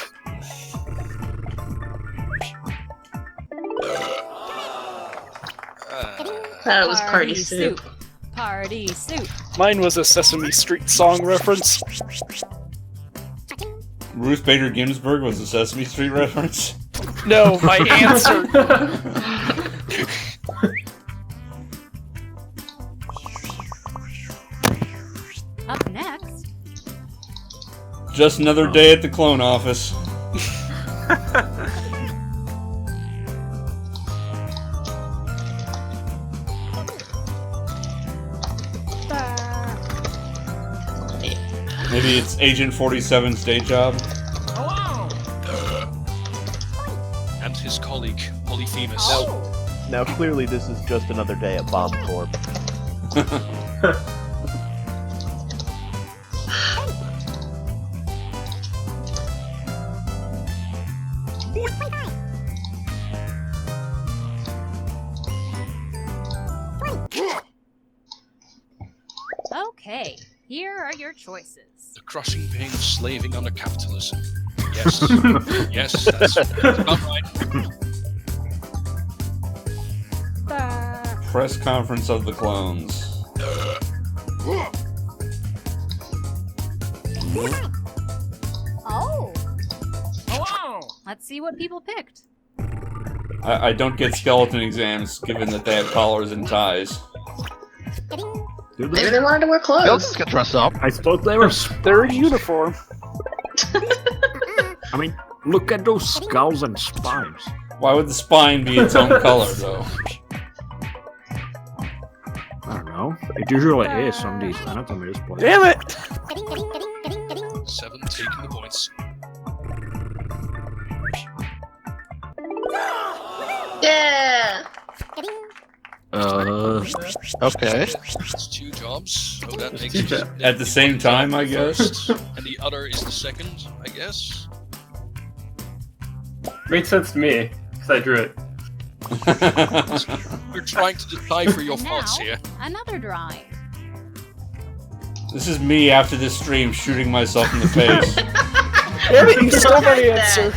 That was party soup. Party soup. Mine was a Sesame Street song reference. Ruth Bader Ginsburg was a Sesame Street reference? No, my answer. Up next. Just another day at the clone office. Maybe it's Agent 47's day job. And his colleague, Polyphemus. Now clearly this is just another day at Bomb Corp. Okay, here are your choices. The crushing pain of slaving under capitalism. Yes. Yes, that's about right. Press conference of the clones. Oh. Let's see what people picked. I don't get skeleton exams given that they have collars and ties. Maybe they wanted to wear clothes. Let's get dressed up. I thought they were. They're in uniform. I mean, look at those skulls and spines. Why would the spine be its own color, though? I don't know. It usually is on these anatomy displays. Damn it! 7 taking the points. Yeah! Okay. That's 2 jobs, so that makes it At the same time, I guess? and the other is the second, I guess. Made sense to me, because I drew it. We're trying to decipher your thoughts Now, here. another drawing. This is me after this stream shooting myself in the face. Damn it, you stole my answer.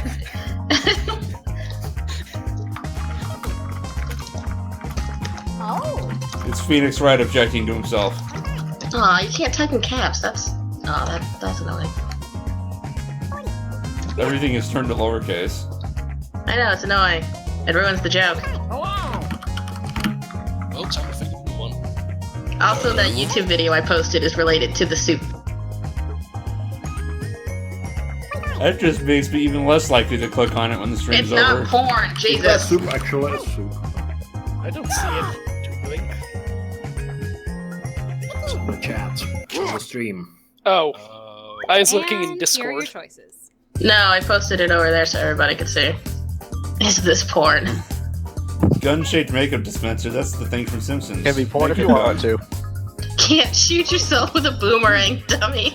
Oh. It's Phoenix Wright objecting to himself. Aw, you can't type in caps. That's annoying. Everything is turned to lowercase. I know, it's annoying. It ruins the joke. Well, time to think of a new one. Also, that YouTube video I posted is related to the soup. That just makes me even less likely to click on it when the stream's It's over. not porn, That Jesus. soup actually is soup. I don't see it doing. It's on the chat. On the stream. Oh. I was looking in And here are your Discord. choices. No, I posted it over there so everybody could see. Is this porn? Gun-shaped makeup dispenser, that's the thing from Simpsons. Can be porn if you want to. Can't shoot yourself with a boomerang, dummy.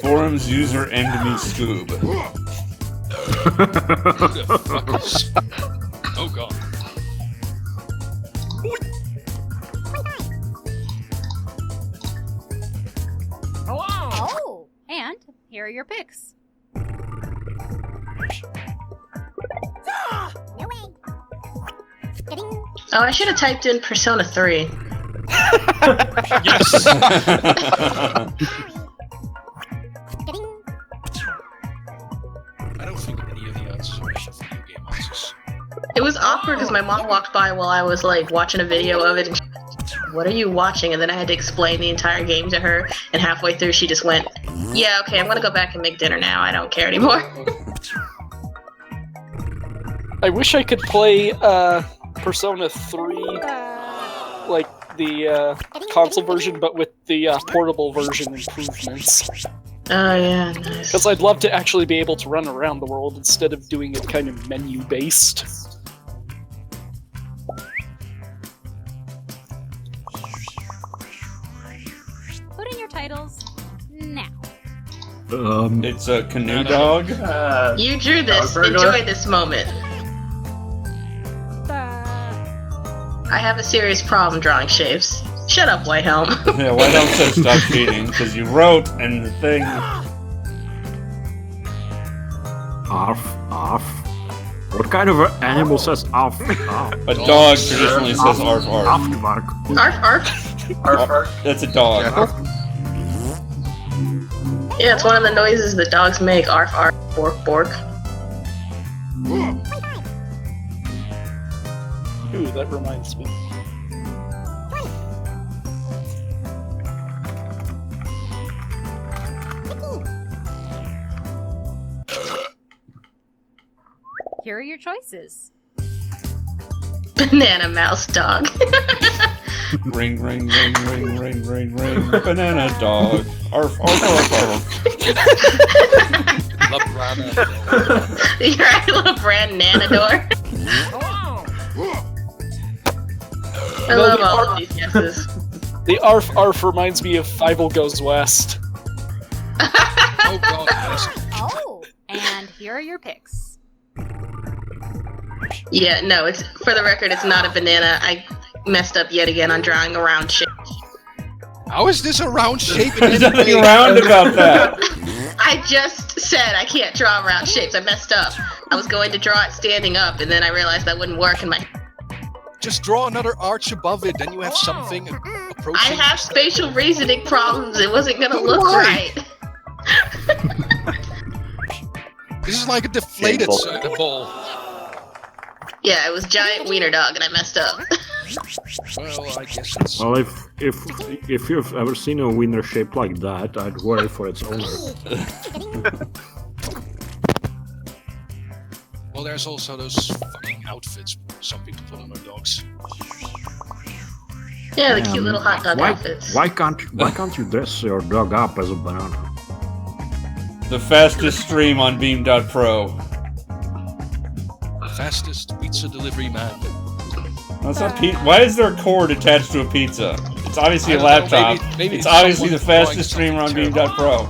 Forums user end me Scoob. Who the fuck is... Oh god. Oh. And here are your picks. Oh, I should have typed in Persona 3. Yes! I don't think any of the answers are actually video game answers. It was awkward because my mom walked by while I was like watching a video of it and what are you watching? And then I had to explain the entire game to her, and halfway through she just went, yeah, okay, I'm gonna go back and make dinner now. I don't care anymore. I wish I could play Persona 3, like the console version, but with the portable version improvements. Oh yeah, nice. Because I'd love to actually be able to run around the world instead of doing it kind of menu-based. Put in your titles now. It's a canoe dog. You drew this. Enjoy this moment. I have a serious problem drawing shapes. Shut up, White Helm. Yeah, White Helm says stop cheating, because you wrote and the thing... Arf, arf. What kind of animal says arf, arf? A dog traditionally says arf, arf. Aftermark. Arf, arf. Arf, arf. That's a dog. Yeah, it's one of the noises that dogs make. Arf, arf, bork, bork. Ooh, that reminds me. here are your choices. Banana mouse dog. Ring, ring, ring, ring, ring, ring, ring. Banana dog. Arf, arf, arf, arf. You're right, little brand Nanador. I love all of these guesses. The arf arf reminds me of Fievel Goes West. Oh god. Oh, and here are your picks. Yeah, no, it's for the record, it's not a banana. I messed up yet again on drawing a round shape. How is this a round shape? There's nothing round about that. I just said I can't draw round shapes. I messed up. I was going to draw it standing up, and then I realized that wouldn't work in my... Just draw another arch above it, then you have something approaching. I have spatial reasoning problems. It wasn't gonna look right. This is like a deflated ball. Yeah, it was giant wiener dog, and I messed up. Well, I guess it's... Well, if you've ever seen a wiener shaped like that, I'd worry for its owner. Well, there's also those fucking outfits some people put on their dogs. Yeah, the cute little hot dog outfits. Why can't you dress your dog up as a banana? The fastest stream on Beam.pro. Fastest pizza delivery man. No, it's not why is there a cord attached to a pizza? It's obviously a laptop. Maybe it's obviously the fastest streamer on Beam.pro.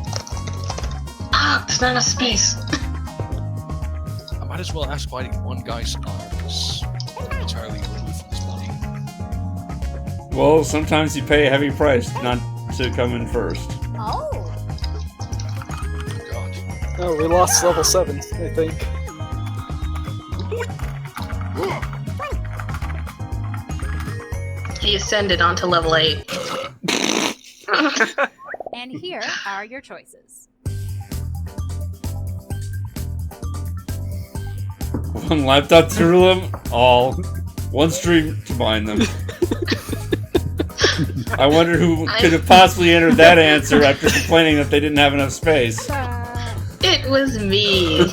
Ah, there's not enough space. I might as well ask why one guy's arm is entirely removed from his body. Well, sometimes you pay a heavy price not to come in first. Oh. God. Oh, we lost level 7, I think. He ascended onto level 8. And here are your choices. One laptop to rule them all. One stream to bind them. I wonder who could have possibly entered that answer after complaining that they didn't have enough space. It was me.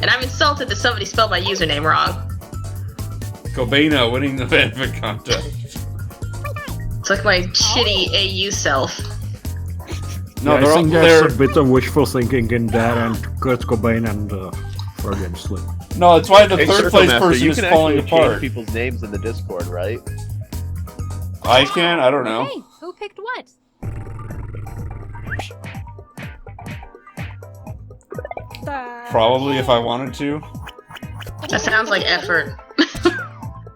And I'm insulted that somebody spelled my username wrong. Kobena winning the fanfic contest. It's like my shitty AU self. No, yeah, I think there's a bit of wishful thinking in there, and Kurt Cobain and Freudian slip. No, it's why the third place Master, person is falling apart. Change people's names in the Discord, right? I can? I don't know. Hey, who picked what? Probably if I wanted to. That sounds like effort.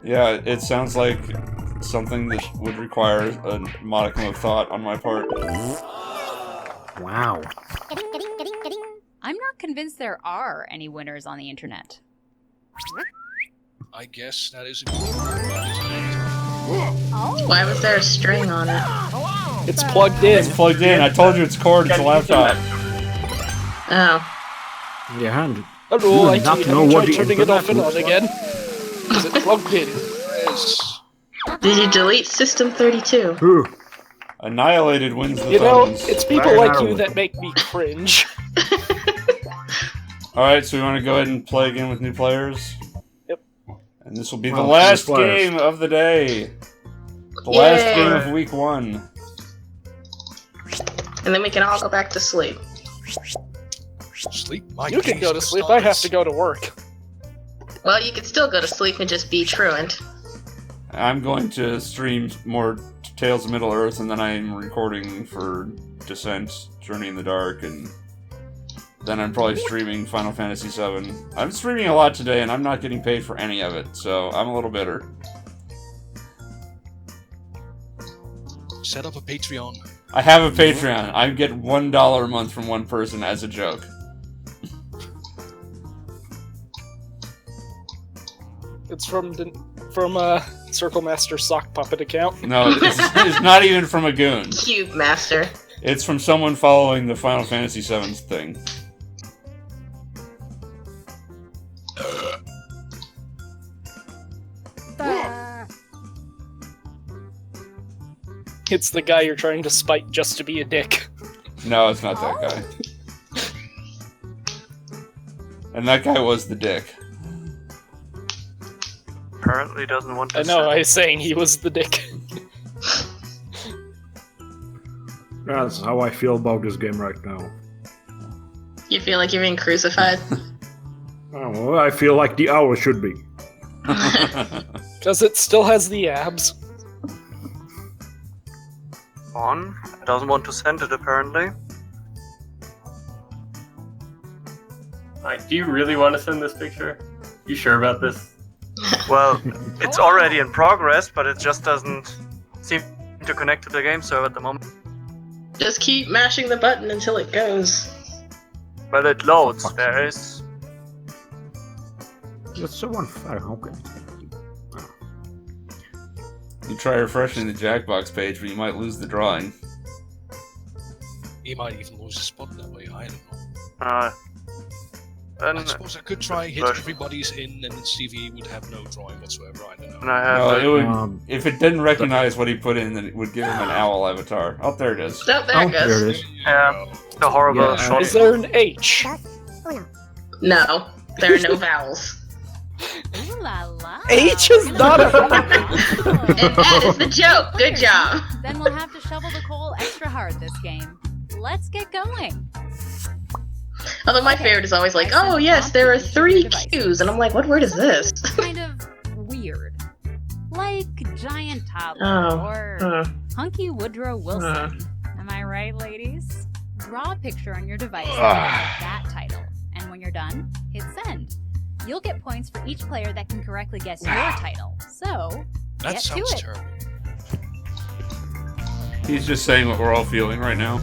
Yeah, it sounds like something that would require a modicum of thought on my part. Wow. I'm not convinced there are any winners on the internet. I guess that is Why was there a string on it? It's plugged in. It's plugged in. I told you it's cord. It's a laptop. Oh. Yeah, and I don't know. I not keep know what the turning it off and on internet again. Is it plugged in? Yes. Did you delete System 32? Ooh. Annihilated wins the You know, thumbs. it's people like you that make me cringe. Alright, so we want to go ahead and play again with new players? Yep. And this will be the last game of the day. The last game of week 1. And then we can all go back to sleep. Sleep? You can go to sleep. I have to go to work. Well, you could still go to sleep and just be truant. I'm going to stream more Tales of Middle-earth, and then I'm recording for Descent, Journey in the Dark, and then I'm probably streaming Final Fantasy VII. I'm streaming a lot today, and I'm not getting paid for any of it, so I'm a little bitter. Set up a Patreon. I have a Patreon. I get $1 a month from one person as a joke. It's from Circle Master Sock Puppet account. No, it's not even from a goon. Cube Master. It's from someone following the Final Fantasy VII thing. It's the guy you're trying to spite just to be a dick. No, it's not that guy. And that guy was the dick. Apparently doesn't want to. I know, I was saying he was the dick. That's how I feel about this game right now. You feel like you're being crucified? Oh, well, I feel like the owl should be. Because it still has the abs. On. Doesn't want to send it, apparently. Like, do you really want to send this picture? You sure about this? Well, it's already in progress, but it just doesn't seem to connect to the game server at the moment. Just keep mashing the button until it goes. Well, it loads. There is. That's so unfair. Okay. You try refreshing the Jackbox page, but you might lose the drawing. He might even lose his spot that way. I don't know. Then I suppose I could try hit everybody's in, and then Stevie would have no drawing whatsoever. I don't know. And I have No, it would, if it didn't recognize what he put in, then it would give him an owl avatar. Oh, there it is. Oh, there it goes. There it is. Yeah, the horrible shot. Is there an H? No, there are no vowels. Ooh la la. H is not a And that is the joke. Good job. Then we'll have to shovel the coal extra hard this game. Let's get going. Although my favorite is always like, oh yes, there are 3 Qs, and I'm like, what word is this? Kind of weird. Like Giant Toddler or Hunky Woodrow Wilson. Am I right, ladies? Draw a picture on your device with that title. And when you're done, hit send. You'll get points for each player that can correctly guess your title. So, That get to sounds it. terrible. He's just saying what we're all feeling right now.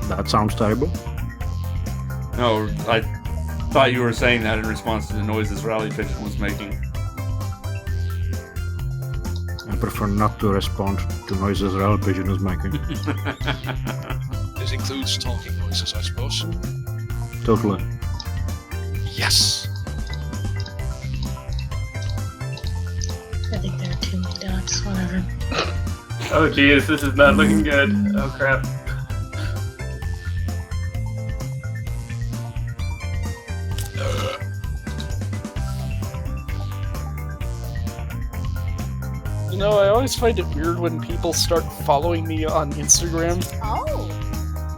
That sounds terrible. No, I thought you were saying that in response to the noises Rally Pigeon was making. I prefer not to respond to noises Rally Pigeon is making. This includes talking noises, I suppose. Totally. Yes. I think there are too many dots, whatever. Oh geez, this is not looking good. Oh crap. You know, I always find it weird when people start following me on Instagram. Oh.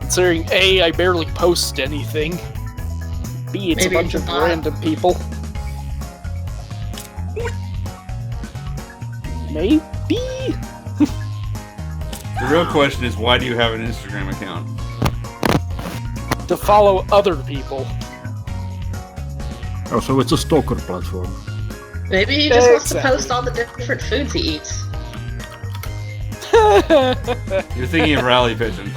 Considering A, I barely post anything. B, it's Maybe a bunch it's of a bot. random people. Maybe? The real question is, why do you have an Instagram account? To follow other people. Oh, so it's a stalker platform. Maybe he just wants to post all the different foods he eats. You're thinking of Rally Pigeon.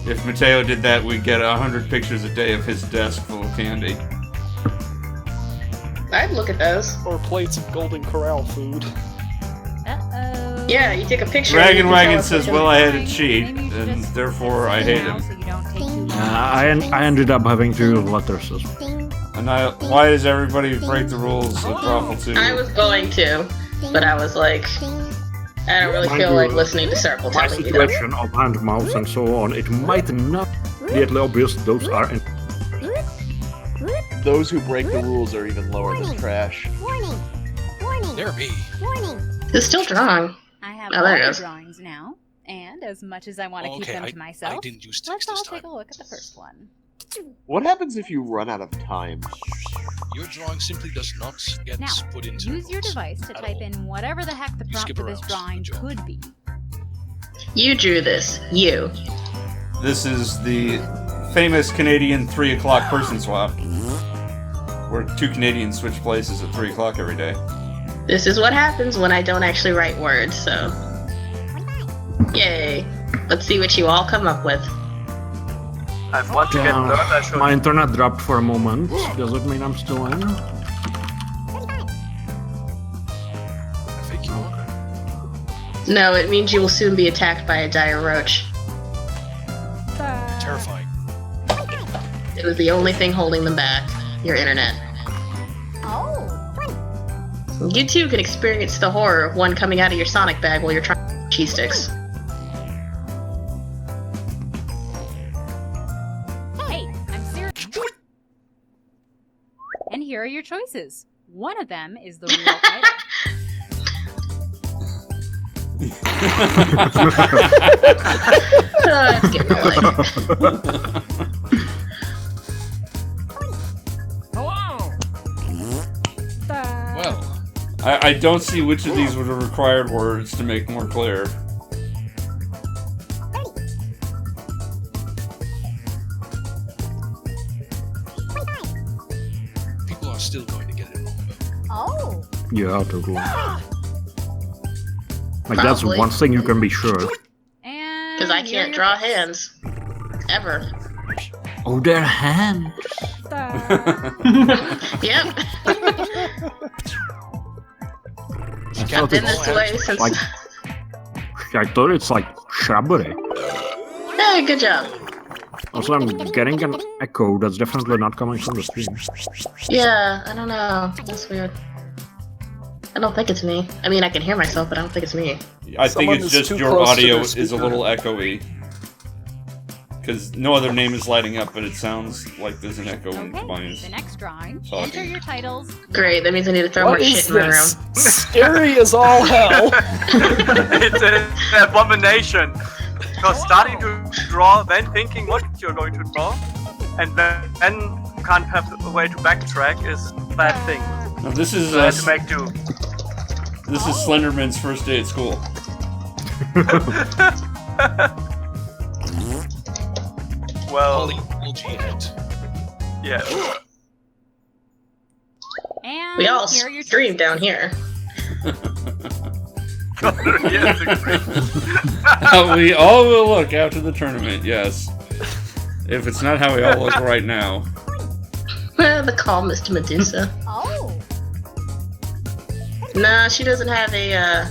If Mateo did that, we'd get 100 pictures a day of his desk full of candy. I'd look at those. Or plates of Golden Corral food. Uh-oh. Yeah, you take a picture. Dragon and you can Wagon tell us says, what well, you're I had doing. a cheat, and therefore I hate him. So you don't take too long. I ended up having to use letters. And why does everybody break the rules of Brothel 2? I was going to, but I was like, I don't really feel like listening to Circle My telling me that. situation of hand, mouth, and so on, it might not be yet obvious those are in. Those who break the rules are even lower than trash. They're me. It's still drawing. I have Oh, all there it the is. drawings now, and as much as I want to keep Okay, them I to myself, didn't use let's text all this take time. a look at the first one. What happens if you run out of time? Your drawing simply does not get Now, put into use your device to at type all. in whatever the heck the prompt skip for this around, drawing good job. could be. You drew this. You. This is the famous Canadian 3 o'clock person swap, where 2 Canadians switch places at 3 o'clock every day. This is what happens when I don't actually write words, so. Yay. Let's see what you all come up with. I've once again learned I should. My internet dropped for a moment. Does it mean I'm still in? I think you are. No, it means you will soon be attacked by a dire roach. Terrifying. It was the only thing holding them back. Your internet. Oh, You too can experience the horror of one coming out of your Sonic bag while you're trying cheese sticks. And here are your choices. One of them is the real title. Let's get rolling. Well, I don't see which of these would have required words to make more clear. people are still going to get it wrong. Oh. Yeah, totally. Like, that's Probably. one thing you can be sure. Because I can't draw hands. Ever. Oh, they're hands. Yep. I've been this way since- Like, I thought it's like shrubbery. Hey, good job. Also, I'm getting an echo that's definitely not coming from the stream. Yeah, I don't know. That's weird. I don't think it's me. I mean, I can hear myself, but I don't think it's me. I think it's just your audio is a little echoey. Because no other name is lighting up, but it sounds like there's an echo in mine's. The next drawing. Talking. Enter your titles. Great, that means I need to throw What more is shit in my room. this? Scary as all hell. It's an abomination. You're starting to draw, then thinking what you're going to draw, and then you can't have a way to backtrack is a bad thing. No, this is So I had to make do. This is Slenderman's first day at school. Well, yeah. And We all here are your stream down here. We all will look after the tournament, yes. If it's not how we all look right now. The calmest Medusa. Oh. Nah, she doesn't have a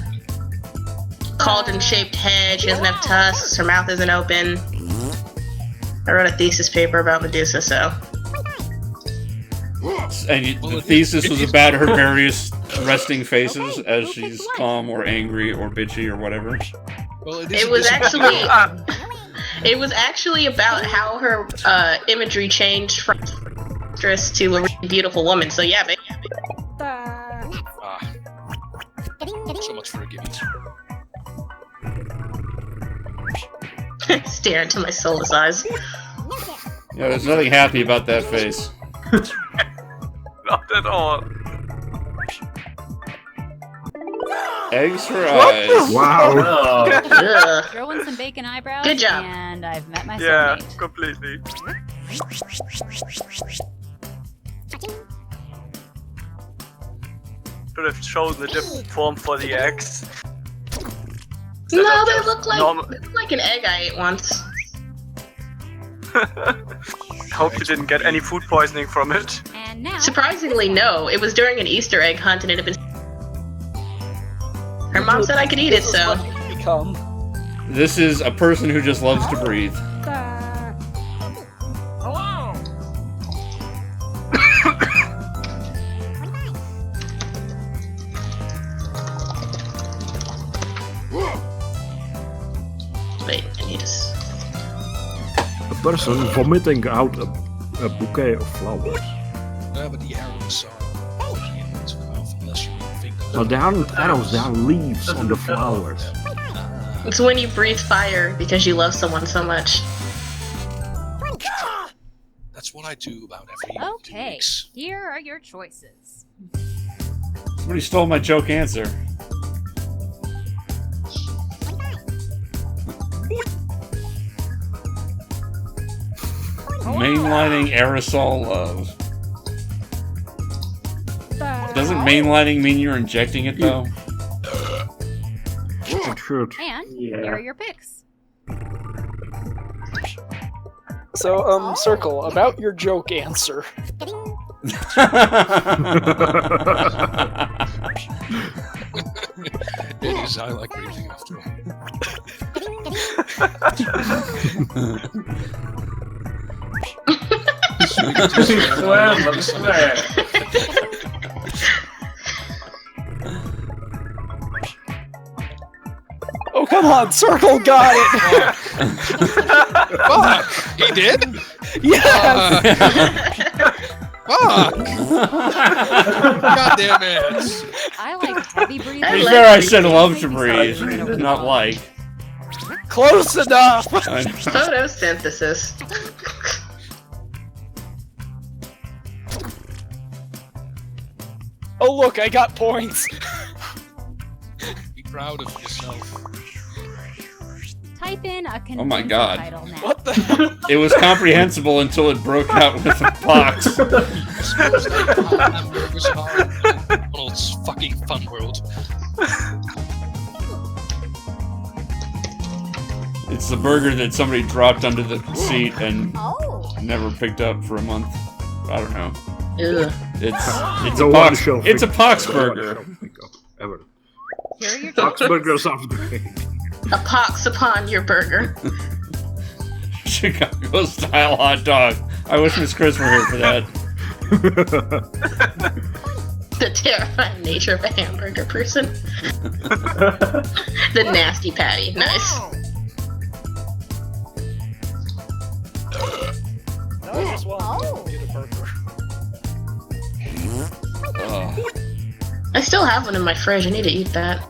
cauldron-shaped head. She doesn't have tusks. Her mouth isn't open. I wrote a thesis paper about Medusa, so. And the thesis was about her various resting faces as she's calm or angry or bitchy or whatever. Well, It was actually. It was actually about how her imagery changed from actress to a really beautiful woman. So yeah, baby. So much for a gimme. Stare into my soulless eyes. Yeah, there's nothing happy about that face. Not at all. Eggs for eyes. Wow. Ugh. Throw in some bacon eyebrows. Good job. And I've met my Yeah, soulmate. completely. Should have chosen a different form for the eggs. No, they look like normal- they look like an egg I ate once. Hope you didn't get any food poisoning from it. And now. Surprisingly, no. It was during an Easter egg hunt, and it had been. Her mom said I could eat it, so. Become. This is a person who just loves to breathe. Wait, I need to. A person vomiting out a bouquet of flowers. Yeah, but the arrows are poking into the mouth unless you think that. No, there aren't arrows, there are leaves on the flowers. It's when you breathe fire because you love someone so much. That's what I do about every 2 Okay, weeks. here are your choices. Somebody stole my joke answer. Mainlining aerosol love. Doesn't mainlining mean you're injecting it though? It should. And here are your picks. So, Circle, about your joke answer. It is, I like breathing after all. Oh, come on, Circle got it! Fuck! He did? Yes! Fuck! God damn it! I like heavy breathing. To be fair, I said love to breathe, not like. Close enough! Photosynthesis. Oh look, I got points! Be proud of yourself. Type in a Oh my god. title now. What the? It was comprehensible until it broke out with a box. McDonald's fucking Fun World. It's the burger that somebody dropped under the seat and never picked up for a month. I don't know. Ugh. It's a pox burger. Here are your Pox burger sounds great. A pox upon your burger. Chicago style hot dog. I wish Miss Chris were here for that. The terrifying nature of a hamburger person. The nasty patty. Nice. Now I just want to get a burger. I still have one in my fridge. I need to eat that.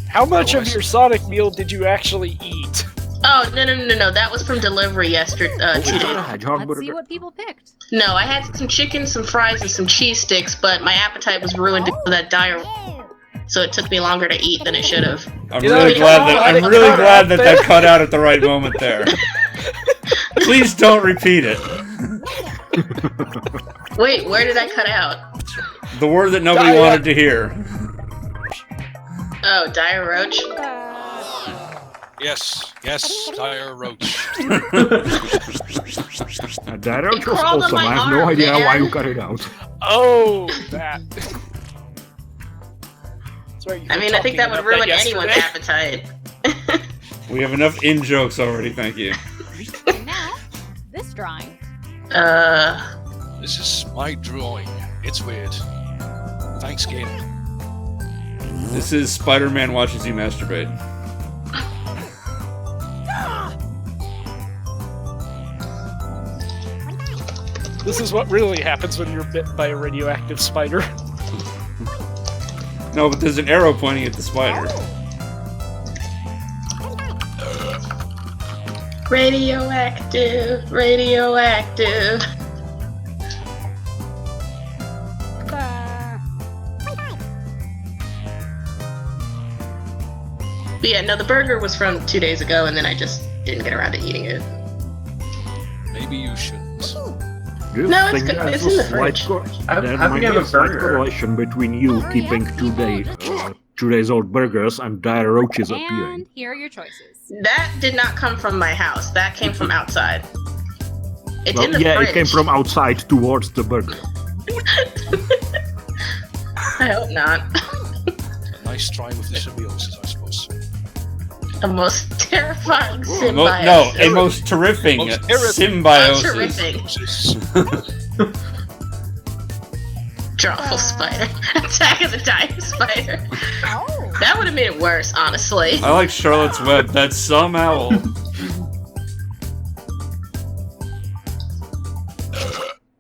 How much of your Sonic meal did you actually eat? Oh, no. That was from delivery yesterday. 2 days. Let's see what people picked. No, I had some chicken, some fries, and some cheese sticks, but my appetite was ruined because of that diarrhea. So it took me longer to eat than it should have. I'm really glad that cut out at the right moment there. Please don't repeat it. Wait, where did I cut out? The word that nobody wanted to hear. Oh, dire roach? Yes, Dire Roach. Dire Roach was awesome. I have no idea why you cut it out. Oh, that. Sorry, I mean, I think that would ruin anyone's appetite. We have enough in-jokes already, thank you. And now, this drawing. This is my drawing. It's weird. Thanks, game. This is Spider-Man watches you masturbate. This is what really happens when you're bit by a radioactive spider. No, but there's an arrow pointing at the spider. Radioactive, radioactive. But yeah, no, the burger was from 2 days ago, and then I just didn't get around to eating it. Maybe you shouldn't. No, it's good. It's in the fridge. There might be a slight correlation between you keeping 2 days old burgers and dire roaches appearing. And here are your choices. That did not come from my house. That came from outside. It's in the yeah, fridge. it came from outside towards the burger. I hope not. A nice try with the symbiosis, I suppose. The most terrifying symbiosis. No, a most terrific symbiosis. Drawful spider. Attack of the dying spider. That would have made it worse, honestly. I like Charlotte's Web. That's some owl.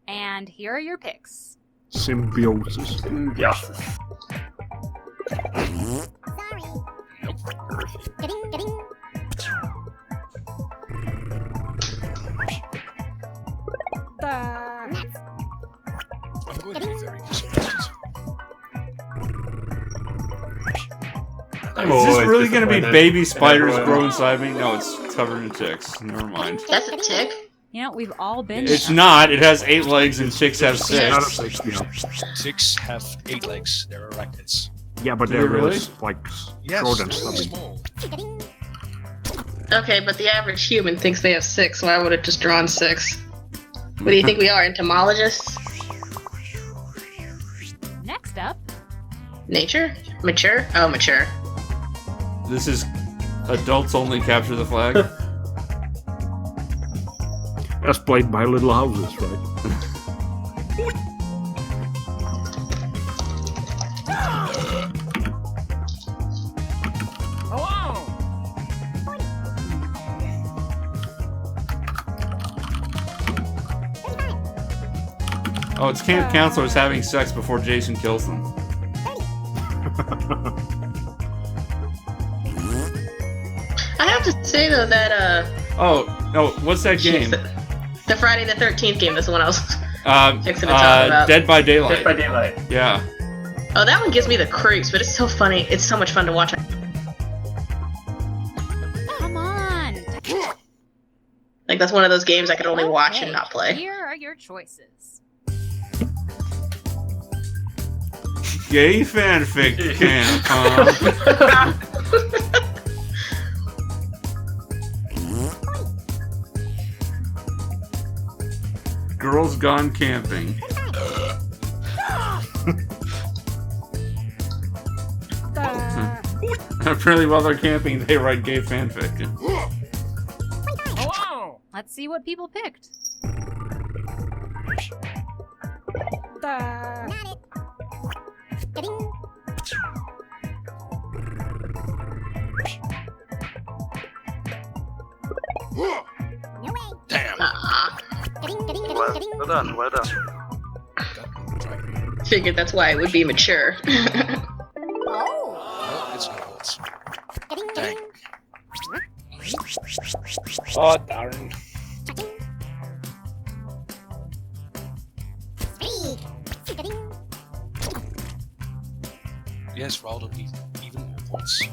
And here are your picks. Symbiosis. I'm going to be very disappointed. Is this really going to be baby spiders grow inside me? No, it's covered in ticks. Never mind. That's a tick? You know, we've all been It's there. not. It has 8 legs and ticks have 6. Ticks have 8 legs. They're arachnids. Yeah, but they're really like short and stubby. Okay, but the average human thinks they have 6. Why would it just drawn 6? What do you think we are, entomologists? Next up. Nature? Mature? Oh, mature. This is adults only capture the flag. As played by Little Houses, right? it's camp counselors having sex before Jason kills them. I have to say though that Oh no, what's that game? The Friday the 13th game is the one I was fixing to talk about. Dead by Daylight. Dead by Daylight. Yeah. Oh, that one gives me the creeps, but it's so funny. It's so much fun to watch. Come on. Like that's one of those games I could only watch and not play. Here are your choices. Gay fanfic camp, huh? Girls gone camping. Apparently while they're camping, they write gay fanfic. Let's see what people picked. Damn. Well done, well done. Figured that's why it would be mature. Oh, it's not. Dang. Oh, darn. Yes, Raul don't need even more points.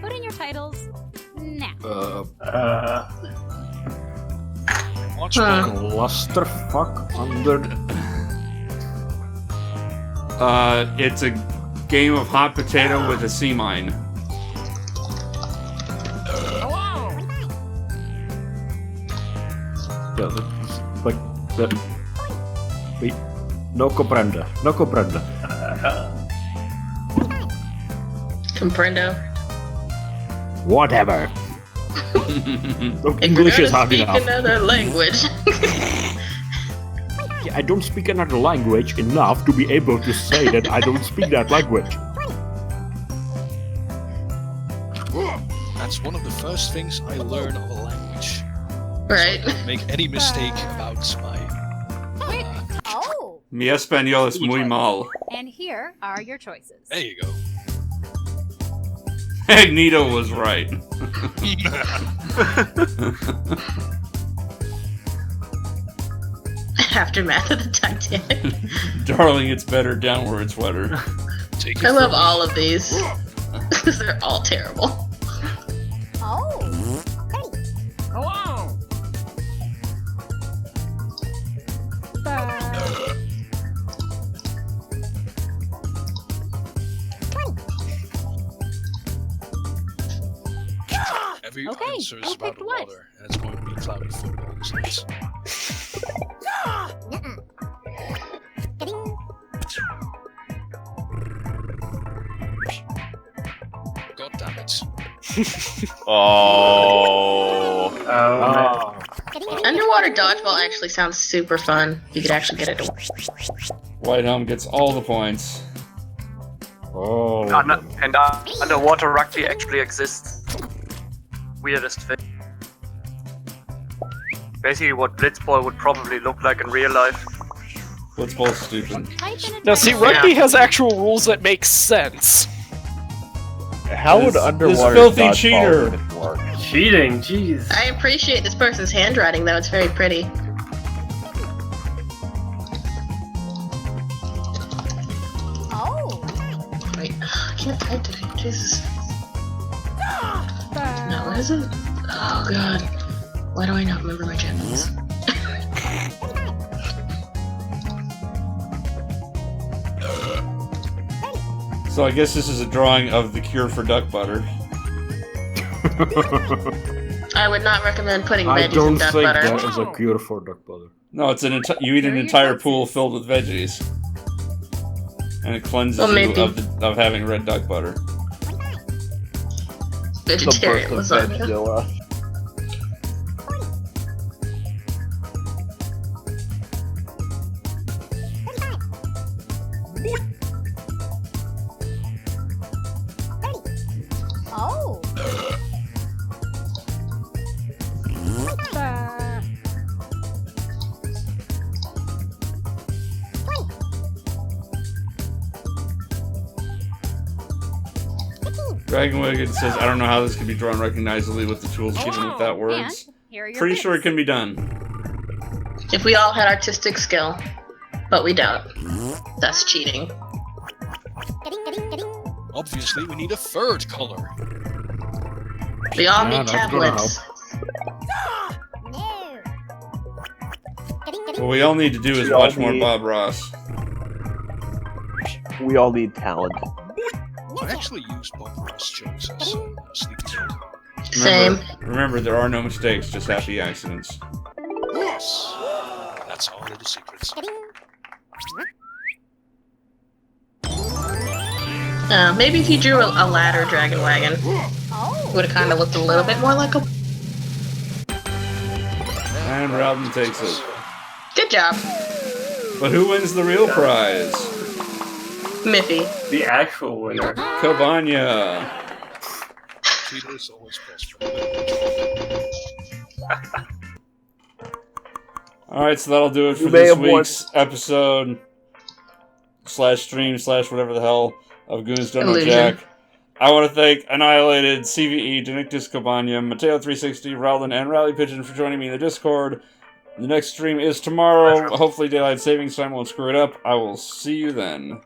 Put in your titles now. Watch Clusterfuck under. It's a game of hot potato with a sea mine. Yeah, that's like that. Wait, no comprendo. No comprendo. Comprendo. Whatever. If English you're is gonna hard speak enough. another language. I don't speak another language enough to be able to say that I don't speak that language. That's one of the first things I learn of a language. Right. So I don't make any mistake about my. Oh. Mi español es muy mal. And here are your choices. There you go. Magneto was right. Aftermath of the Titanic. Darling, it's better down where it's wetter. I love all of these. Because they're all terrible. Oh. Hello. Every Okay, answer is who about picked the what? water, and it's going to be cloudy football instead. God damn it. Oh. Underwater dodgeball actually sounds super fun. You could actually get it to work. White Helm gets all the points. Oh. And underwater rugby actually exists. Weirdest thing. Basically what Blitzball would probably look like in real life. Blitzball's stupid. Now see, rugby has actual rules that make sense. How would This underwater filthy dodgeball cheater. even work? Cheating, jeez. I appreciate this person's handwriting though, it's very pretty. Oh. Wait, I can't type today, Jesus. No, what is it? Oh god. Why do I not remember my Japanese? So I guess this is a drawing of the cure for duck butter. I would not recommend putting I veggies don't in duck think butter. that is a cure for duck butter. No, it's you eat an entire pool filled with veggies, and it cleanses you of having red duck butter. Vegetarian The birth of lasagna. Vegzilla. Oh. Dragon Wicked says, I don't know how this can be drawn recognizably with the tools given without words. Pretty sure it can be done. If we all had artistic skill, but we don't. That's cheating. Obviously, we need a third color. We all need tablets. What we all need to do is watch more Bob Ross. We all need talent. I actually use Bob Ross jokes as sleep talk. Same. Remember, there are no mistakes, just happy accidents. Yes. That's all little secrets. Maybe if you drew a ladder dragon wagon, it would have kind of looked a little bit more like a... And Robin takes it. Good job. But who wins the real prize? Miffy. The actual winner. Cabana. Cheetah's always best. Alright, so that'll do it for this week's episode / stream / whatever the hell of Goons Don't Know Jack. I want to thank Annihilated, CVE, Denictus Cabana, Mateo360, Rowland, and Rally Pigeon for joining me in the Discord. The next stream is tomorrow. Hopefully Daylight Savings Time won't screw it up. I will see you then.